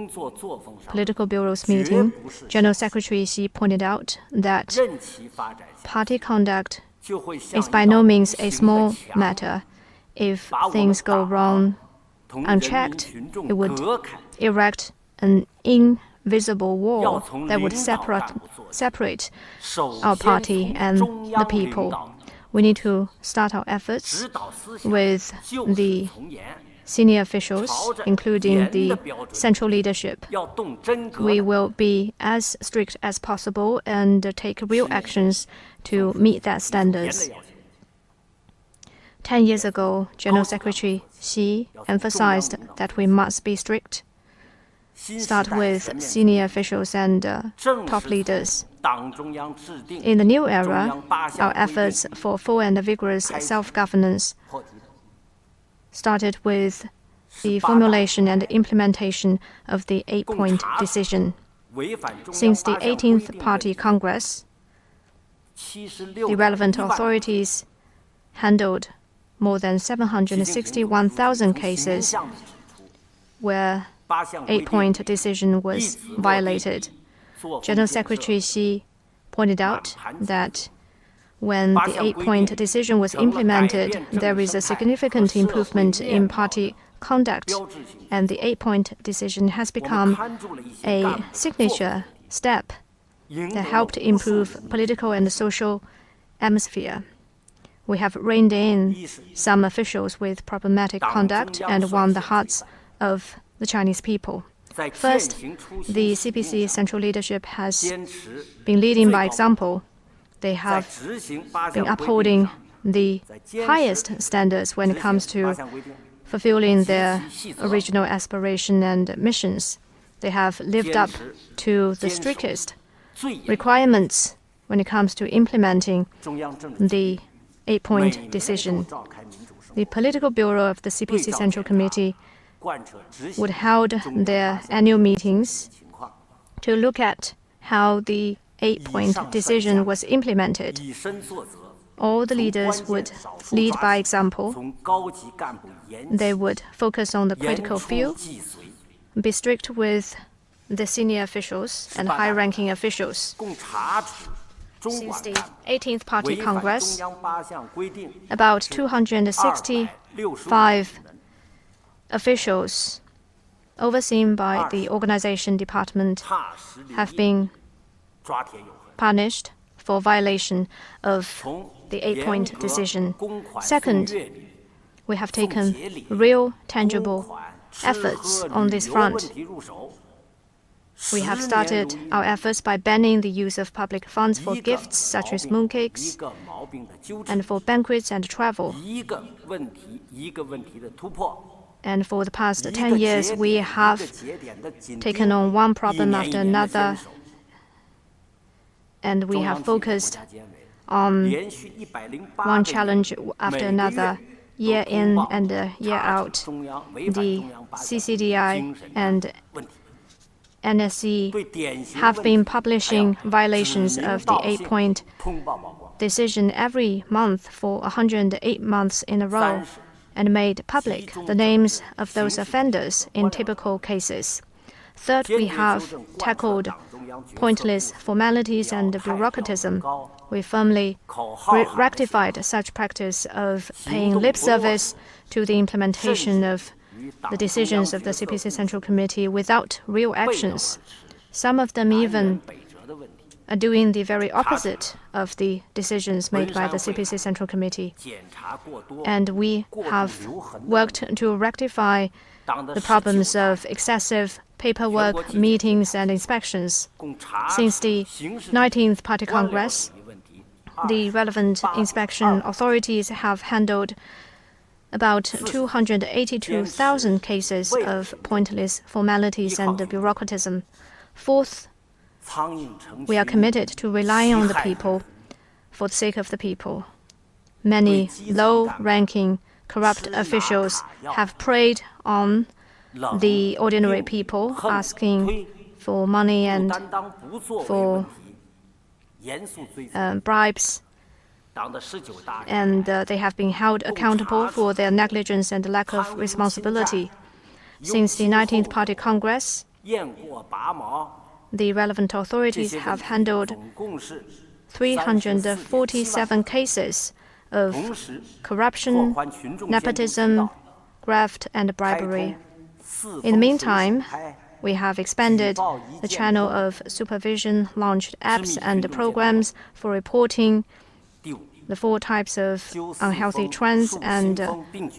Political Bureau's meeting, General Secretary Xi pointed out that party conduct is by no means a small matter. If things go wrong unchecked, it would erect an invisible wall that would separate our party and the people. We need to start our efforts with the senior officials, including the central leadership. We will be as strict as possible and take real actions to meet that standards. 10 years ago, General Secretary Xi emphasized that we must be strict. Start with senior officials and top leaders. In the new era, our efforts for full and vigorous self-governance started with the formulation and implementation of the 8-point decision. Since the 18th Party Congress, the relevant authorities handled more than 761,000 cases where 8-point decision was violated. General Secretary Xi pointed out that when the 8-point decision was implemented, there is a significant improvement in party conduct, and the 8-point decision has become a signature step that helped improve political and social atmosphere. We have reined in some officials with problematic conduct and won the hearts of the Chinese people. First, the CPC central leadership has been leading by example. They have been upholding the highest standards when it comes to fulfilling their original aspiration and missions. They have lived up to the strictest requirements when it comes to implementing the 8-point decision. The Political Bureau of the CPC Central Committee would hold their annual meetings to look at how the 8-point decision was implemented. All the leaders would lead by example. They would focus on the critical few, be strict with the senior officials and high-ranking officials. Since the 18th Party Congress, about 265 officials overseen by the organization department have been punished for violation of the 8-point decision. Second, we have taken real, tangible efforts on this front. We have started our efforts by banning the use of public funds for gifts such as mooncakes and for banquets and travel. And for the past 10 years, we have taken on one problem after another, and we have focused on one challenge after another, year in and year out. The CCDI and NSC have been publishing violations of the 8-point decision every month for 108 months in a row, and made public the names of those offenders in typical cases. Third, we have tackled pointless formalities and bureaucratism. We firmly rectified such practice of paying lip service to the implementation of the decisions of the CPC Central Committee without real actions. Some of them even are doing the very opposite of the decisions made by the CPC Central Committee. And we have worked to rectify the problems of excessive paperwork, meetings, and inspections. Since the 19th Party Congress, the relevant inspection authorities have handled about 282,000 cases of pointless formalities and bureaucratism. Fourth, we are committed to relying on the people for the sake of the people. Many low-ranking corrupt officials have preyed on the ordinary people, asking for money and for bribes, and they have been held accountable for their negligence and lack of responsibility. Since the 19th Party Congress, the relevant authorities have handled 347 cases of corruption, nepotism, graft, and bribery. In the meantime, we have expanded the channel of supervision, launched apps and programs for reporting the 4 types of unhealthy trends, and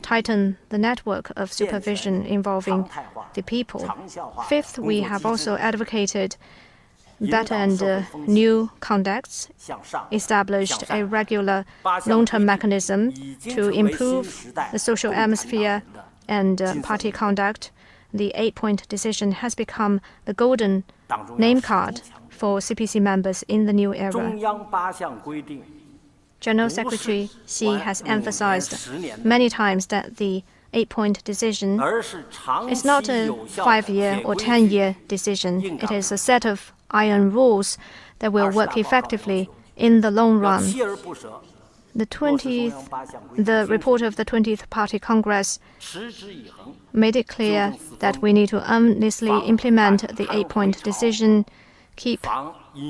tighten the network of supervision involving the people. Fifth, we have also advocated better and new conducts, established a regular long-term mechanism to improve the social atmosphere and party conduct. The 8-point decision has become the golden name card for CPC members in the new era. General Secretary Xi has emphasized many times that the 8-point decision is not a 5-year or 10-year decision. It is a set of iron rules that will work effectively in the long run. The report of the 20th Party Congress made it clear that we need to earnestly implement the 8-point decision,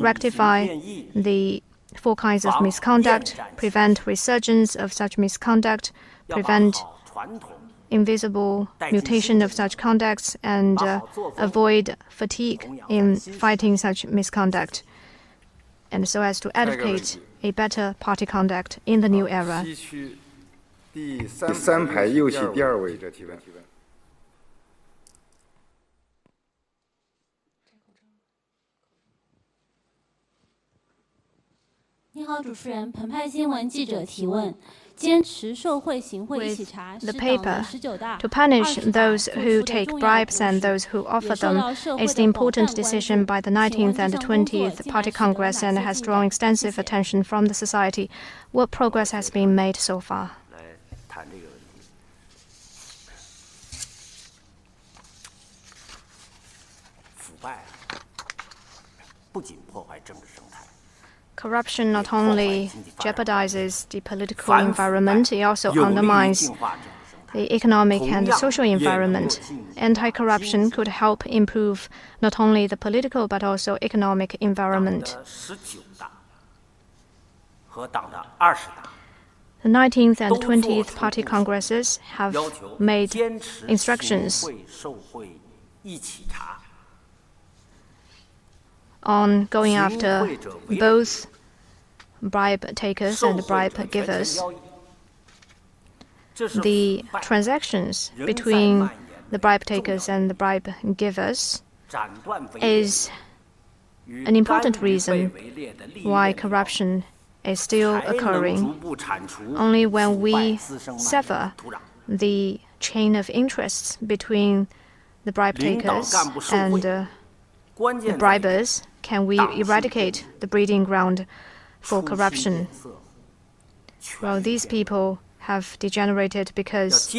rectify the 4 kinds of misconduct, prevent resurgence of such misconduct, prevent invisible mutation of such conducts, and avoid fatigue in fighting such misconduct, and so as to advocate a better party conduct in the new era. 第3排右起第2位者提问。你好，主持人，澎湃新闻记者提问：坚持受贿行贿一起查是 The 党的 paper 19大 to punish those who take bribes and those who offer them is the important decision by the 19th and 20th Party Congress and has drawn extensive attention from the society. What progress has been made so far? 谈这个问题。腐败不仅破坏政治生态。 Corruption not only jeopardizes the political environment, it also undermines the economic and social environment. Anti-corruption could help improve not only the political but also economic environment. The 19th and 20th Party Congresses have made instructions on going after both bribe takers and bribe givers. The transactions between the bribe takers and the bribe givers is an important reason why corruption is still occurring. Only when we sever the chain of interests between the bribe takers and the bribers can we eradicate the breeding ground for corruption. Well, these people have degenerated because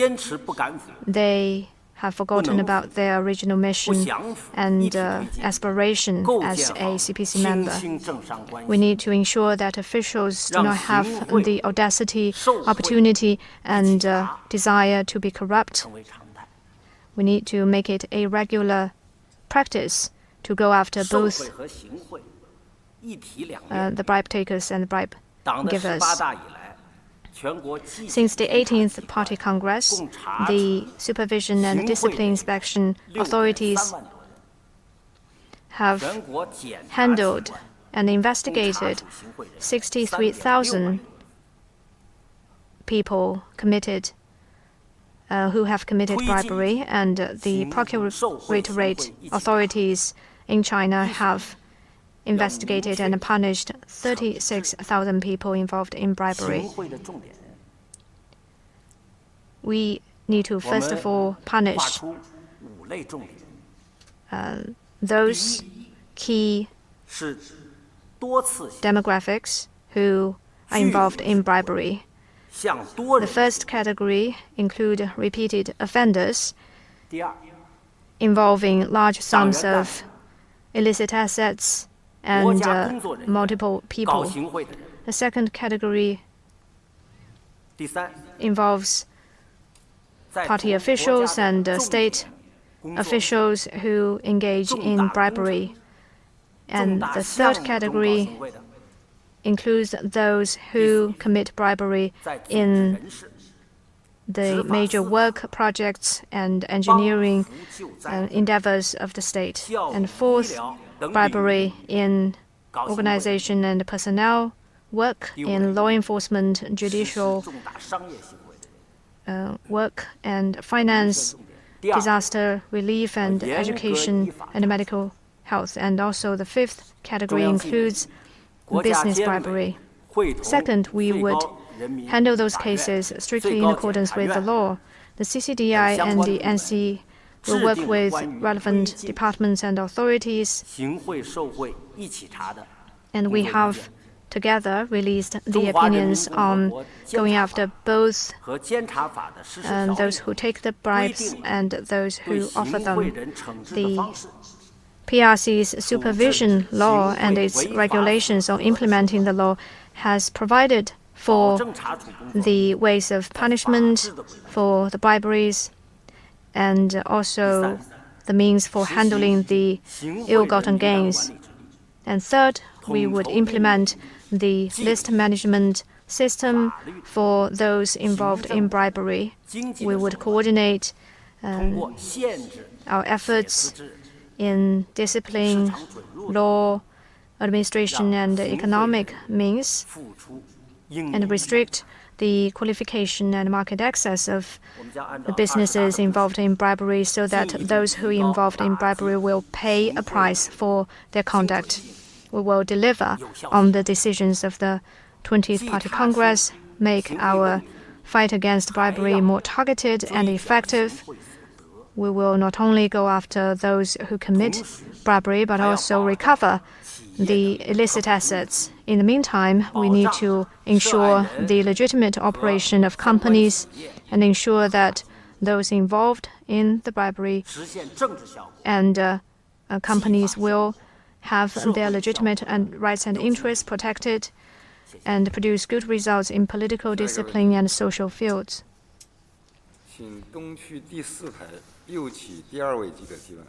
they have forgotten about their original mission and aspiration as a CPC member. We need to ensure that officials do not have the audacity, opportunity, and desire to be corrupt. We need to make it a regular practice to go after both the bribe takers and the bribe givers. Since the 18th Party Congress, the Supervision and Discipline Inspection authorities have handled and investigated 63,000 people who have committed bribery, and the procuratorate authorities in China have investigated and punished 36,000 people involved in bribery. We need to first of all punish those key demographics who are involved in bribery. The first category include repeated offenders involving large sums of illicit assets and multiple people. The second category involves party officials and state officials who engage in bribery. And the third category includes those who commit bribery in the major work projects and engineering endeavors of the state. And fourth, bribery in organization and personnel work, in law enforcement, judicial work, and finance, disaster relief, and education and medical health. And also the fifth category includes business bribery. Second, we would handle those cases strictly in accordance with the law. The CCDI and the NC will work with relevant departments and authorities, and we have together released the opinions on going after both those who take the bribes and those who offer them. The PRC's supervision law and its regulations on implementing the law has provided for the ways of punishment for the briberies and also the means for handling the ill-gotten gains. And third, we would implement the list management system for those involved in bribery. We would coordinate our efforts in discipline, law, administration, and economic means, and restrict the qualification and market access of the businesses involved in bribery so that those who are involved in bribery will pay a price for their conduct. We will deliver on the decisions of the 20th Party Congress, make our fight against bribery more targeted and effective. We will not only go after those who commit bribery, but also recover the illicit assets. In the meantime, we need to ensure the legitimate operation of companies and ensure that those involved in the bribery and companies will have their legitimate rights and interests protected and produce good results in political discipline and social fields. 请东区第4排右起第2位记者提问。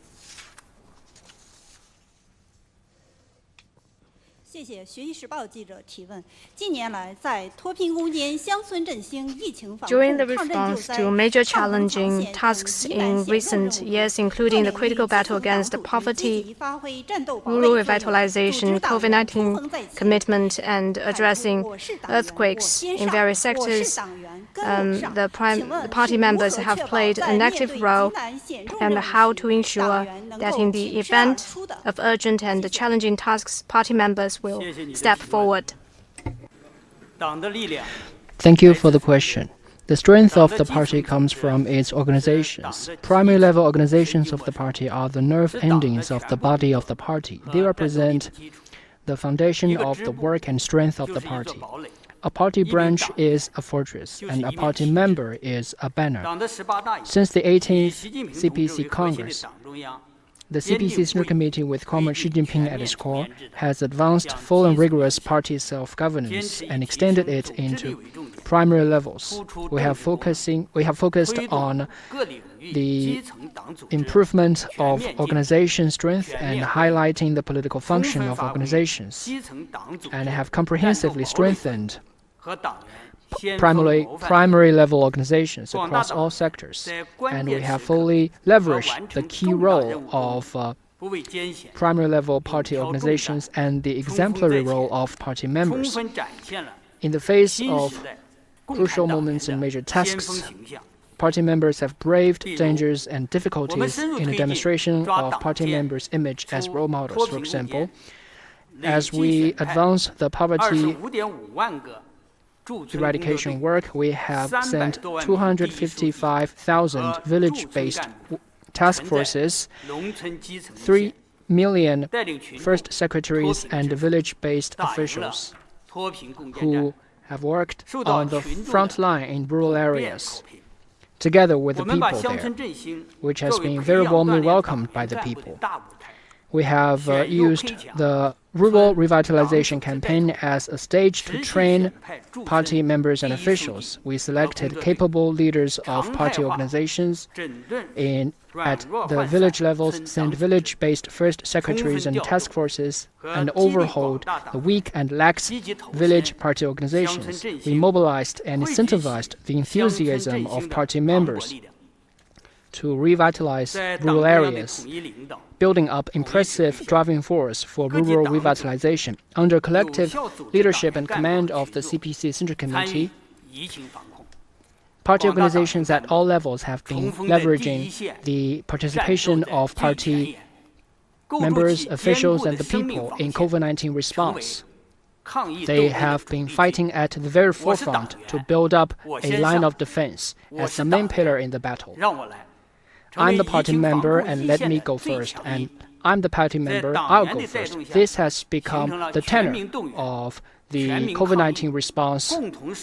谢谢学习时报记者提问。近年来，在脱贫攻坚、乡村振兴、疫情防控、 During the 抗震救 response 灾、 to major 上层防 challenging 线 tasks 等疑难 in 险任 recent 务， years, including the critical battle against poverty, rural revitalization, COVID-19 commitment, and addressing earthquakes in various sectors, the party members have played an active role and how to ensure that in the event of urgent and challenging tasks, party members will step forward. Thank you for the question. The strength of the party comes from its organizations. Primary level organizations of the party are the nerve endings of the body of the party. They represent the foundation of the work and strength of the party. A party branch is a fortress, and a party member is a banner. Since the 18th CPC Congress, The CPC Central Committee, with Comrade Xi Jinping at its core, has advanced full and rigorous party self-governance and extended it into primary levels. We have focused on the improvement of organization strength and highlighting the political function of organizations, and have comprehensively strengthened primary level organizations across all sectors, and we have fully leveraged the key role of primary level party organizations and the exemplary role of party members. In the face of crucial moments and major tasks, party members have braved dangers and difficulties in the demonstration of party members' image as role models. For example, as we advance the poverty eradication work, we have sent 255,000 village-based task forces, 3 million first secretaries and village-based officials who have worked on the front line in rural areas, together with the people there, which has been very warmly welcomed by the people. We have used the Rural Revitalization Campaign as a stage to train party members and officials. We selected capable leaders of party organizations at the village levels, sent village-based first secretaries and task forces, and overhauled the weak and lax village party organizations. We mobilized and incentivized the enthusiasm of party members to revitalize rural areas, building up impressive driving force for rural revitalization. Under collective leadership and command of the CPC Central Committee, party organizations at all levels have been leveraging the participation of party members, officials, and the people in COVID-19 response. They have been fighting at the very forefront to build up a line of defense as the main pillar in the battle. I'm the party member, and let me go first, and I'm the party member, I'll go first. This has become the tenor of the COVID-19 response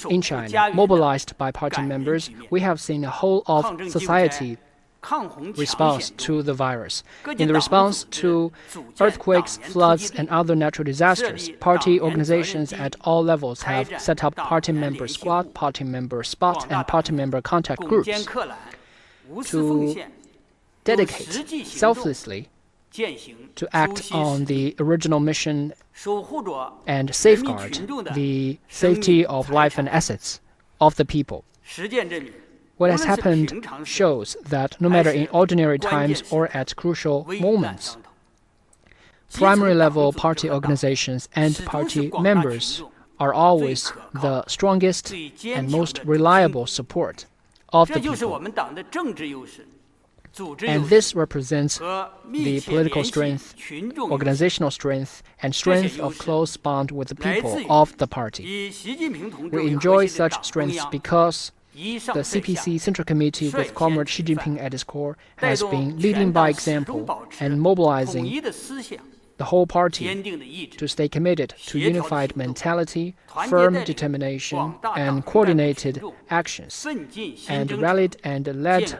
in China. Mobilized by party members, we have seen a whole of society response to the virus. In the response to earthquakes, floods, and other natural disasters, party organizations at all levels have set up party member squad, party member spot, and party member contact groups to dedicate selflessly to act on the original mission and safeguard the safety of life and assets of the people. What has happened shows that no matter in ordinary times or at crucial moments, primary level party organizations and party members are always the strongest and most reliable support of the people. And this represents the political strength, organizational strength, and strength of close bond with the people of the party. We enjoy such strengths because the CPC Central Committee, with Comrade Xi Jinping at its core, has been leading by example and mobilizing the whole party to stay committed to unified mentality, firm determination, and coordinated actions, and rallied and led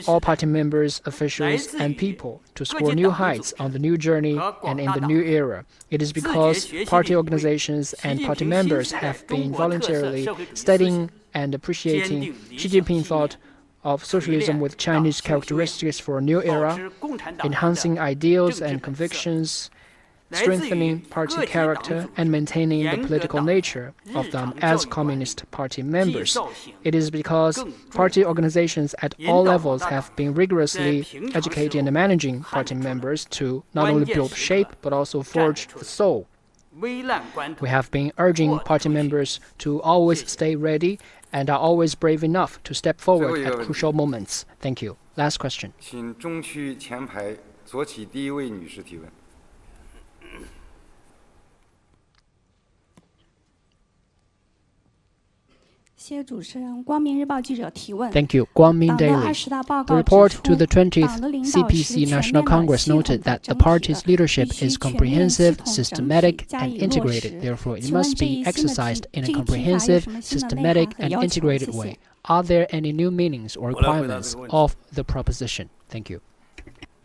all party members, officials, and people to score new heights on the new journey and in the new era. It is because party organizations and party members have been voluntarily studying and appreciating Xi Jinping's thought of socialism with Chinese characteristics for a new era, enhancing ideals and convictions, strengthening party character, and maintaining the political nature of them as Communist Party members. It is because party organizations at all levels have been rigorously educating and managing party members to not only build shape but also forge the soul. We have been urging party members to always stay ready and are always brave enough to step forward at crucial moments. Thank you. Last question. 请中区前排左起第一位女士提问。谢谢主持人。光明日报记者提问。 Thank you. Guangming Daily. The report to the 20th CPC National Congress noted that the party's leadership is comprehensive, systematic, and integrated. Therefore, it must be exercised in a comprehensive, systematic, and integrated way. Are there any new meanings or requirements of the proposition? Thank you.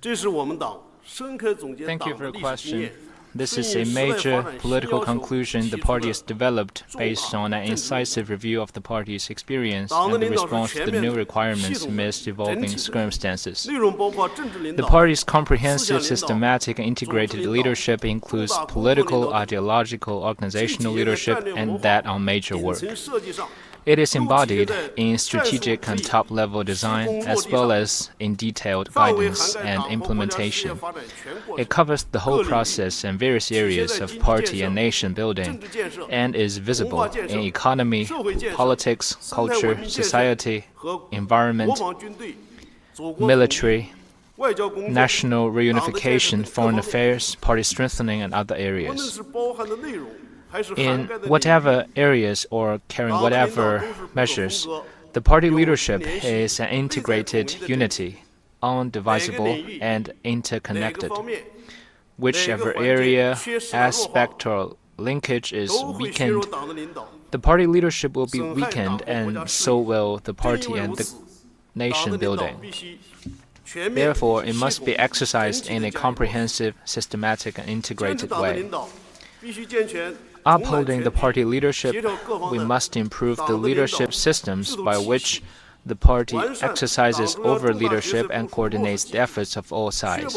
Thank you for your question. This is a major political conclusion the party has developed based on an incisive review of the party's experience and the response to the new requirements amidst evolving circumstances. The party's comprehensive, systematic, and integrated leadership includes political, ideological, organizational leadership, and that on major work. It is embodied in strategic and top-level design, as well as in detailed guidance and implementation. It covers the whole process and various areas of party and nation building, and is visible in economy, politics, culture, society, environment, military, national reunification, foreign affairs, party strengthening, and other areas. In whatever areas or carrying whatever measures, the party leadership is an integrated unity, undivisible and interconnected. Whichever area, aspect, or linkage is weakened, the party leadership will be weakened, and so will the party and the nation building. Therefore, it must be exercised in a comprehensive, systematic, and integrated way. Upholding the party leadership, we must improve the leadership systems by which the party exercises over leadership and coordinates the efforts of all sides,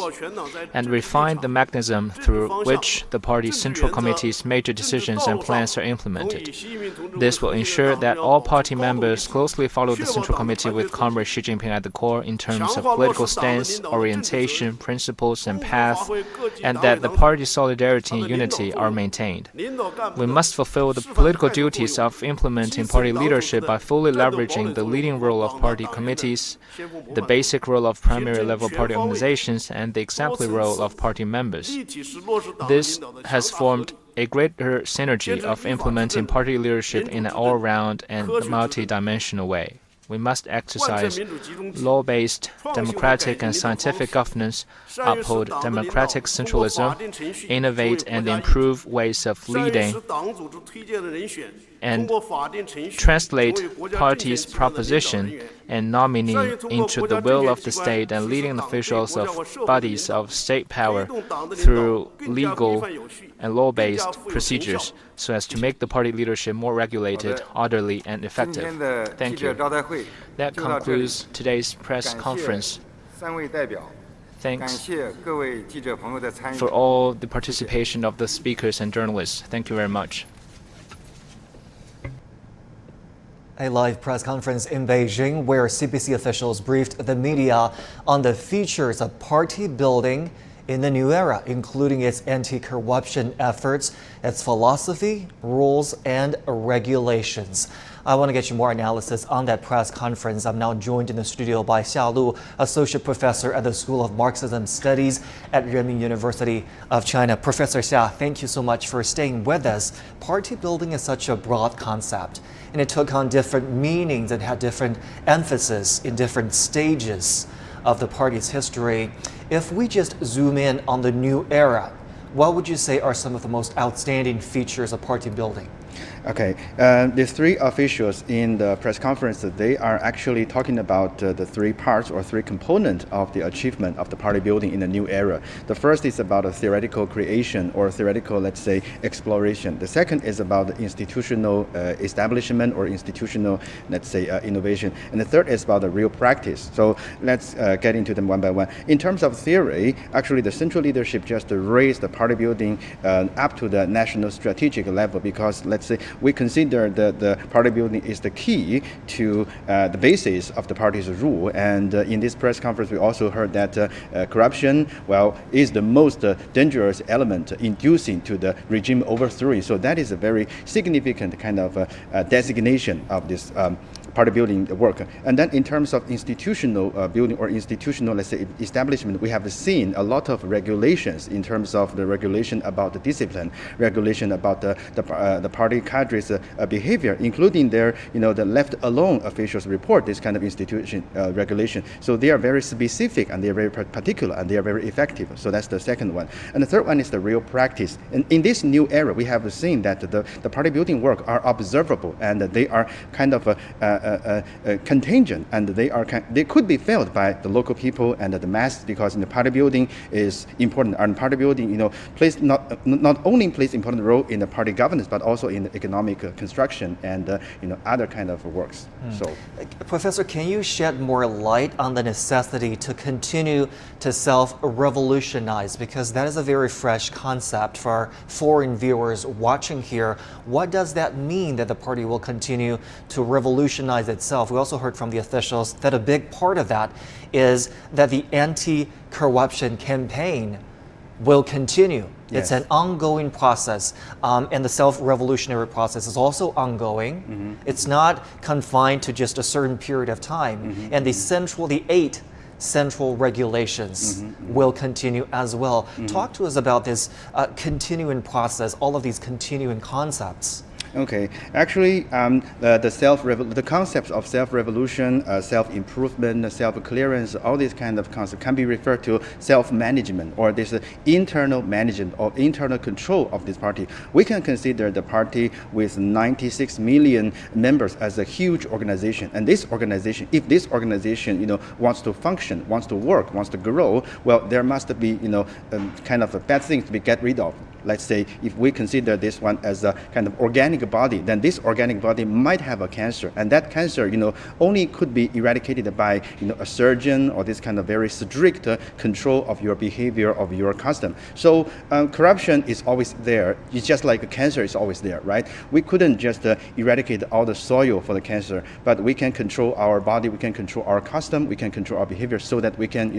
and refine the mechanism through which the party's Central Committee's major decisions and plans are implemented. This will ensure that all party members closely follow the Central Committee with Comrade Xi Jinping at the core in terms of political stance, orientation, principles, and path, and that the party's solidarity and unity are maintained. We must fulfill the political duties of implementing party leadership by fully leveraging the leading role of party committees, the basic role of primary level party organizations, and the exemplary role of party members. This has formed a greater synergy of implementing party leadership in an all-round and multi-dimensional way. We must exercise law-based, democratic, and scientific governance, uphold democratic centralism, innovate and improve ways of leading, and translate party's proposition and nominee into the will of the state and leading officials of bodies of state power through legal and law-based procedures so as to make the party leadership more regulated, orderly, and effective. Thank you. That concludes today's press conference. Thanks for all the participation of the speakers and journalists. Thank you very much. A live press conference in Beijing where CPC officials briefed the media on the features of party building in the new era, including its anti-corruption efforts, its philosophy, rules, and regulations. I want to get you more analysis on that press conference. I'm now joined in the studio by Xiao Lu, Associate Professor at the School of Marxism Studies at Renmin University of China. Professor Xia, thank you so much for staying with us. Party building is such a broad concept, and it took on different meanings and had different emphasis in different stages of the party's history. If we just zoom in on the new era, what would you say are some of the most outstanding features of party building? Okay, the three officials in the press conference, they are actually talking about the three parts or three components of the achievement of the party building in the new era. The first is about a theoretical creation or theoretical, let's say, exploration. The second is about the institutional establishment or institutional, let's say, innovation. And the third is about the real practice. So let's get into them one by one. In terms of theory, actually the central leadership just raised the party building up to the national strategic level because, let's say, we consider that the party building is the key to the basis of the party's rule. And in this press conference, we also heard that corruption, is the most dangerous element inducing to the regime overthrow. So that is a very significant kind of designation of this party building work. And then in terms of institutional building or institutional, let's say, establishment, we have seen a lot of regulations in terms of the regulation about the discipline, regulation about the party cadres' behavior, including their, the left alone officials report this kind of institution regulation. So they are very specific and they are very particular and they are very effective. So that's the second one. And the third one is the real practice. And in this new era, we have seen that the party building work are observable and they are kind of contingent, and they could be felt by the local people and the mass, because the party building is important, and party building plays not only plays important role in the party governance, but also in the economic construction and other kind of works. So, Professor, can you shed more light on the necessity to continue to self-revolutionize, because that is a very fresh concept for our foreign viewers watching here. What does that mean, that the party will continue to revolutionize itself? We also heard from the officials that a big part of that is that the anti-corruption campaign will continue. Yes. It's an ongoing process, and the self-revolutionary process is also ongoing. It's not confined to just a certain period of time. And the 8 central regulations will continue as well. Talk to us about this continuing process, all of these continuing concepts. Okay, actually, the concepts of self-revolution, self-improvement, self-clearance, all these kind of concepts can be referred to self-management, or this internal management or internal control of this party. We can consider the party with 96 million members as a huge organization, and this organization, if this organization, wants to function, wants to work, wants to grow, well, there must be, kind of bad things to be get rid of. Let's say if we consider this one as a kind of organic body, then this organic body might have a cancer, and that cancer, only could be eradicated by, a surgeon or this kind of very strict control of your behavior, of your custom. So corruption is always there. It's just like a cancer is always there, right? We couldn't just eradicate all the soil for the cancer, but we can control our body, we can control our custom, we can control our behavior, so that we can,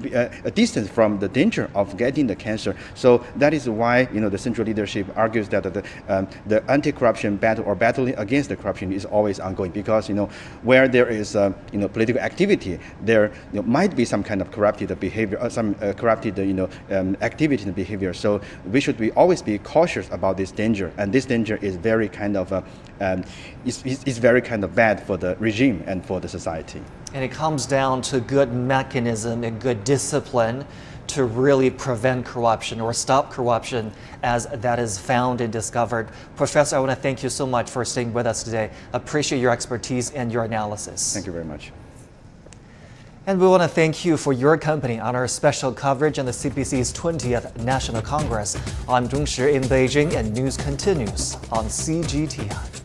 be a distance from the danger of getting the cancer. So that is why the central leadership argues that the anti-corruption battle, or battling against the corruption, is always ongoing, because where there is political activity, there might be some kind of corrupted behavior, or some corrupted activity and behavior. So we should always be cautious about this danger, and this danger is very kind of is very kind of bad for the regime and for the society. And it comes down to good mechanism and good discipline to really prevent corruption or stop corruption as that is found and discovered. Professor, I want to thank you so much for staying with us today. Appreciate your expertise and your analysis. Thank you very much. And we want to thank you for your company on our special coverage on the CPC's 20th National Congress. I'm Zhongshi in Beijing, and news continues on CGTN.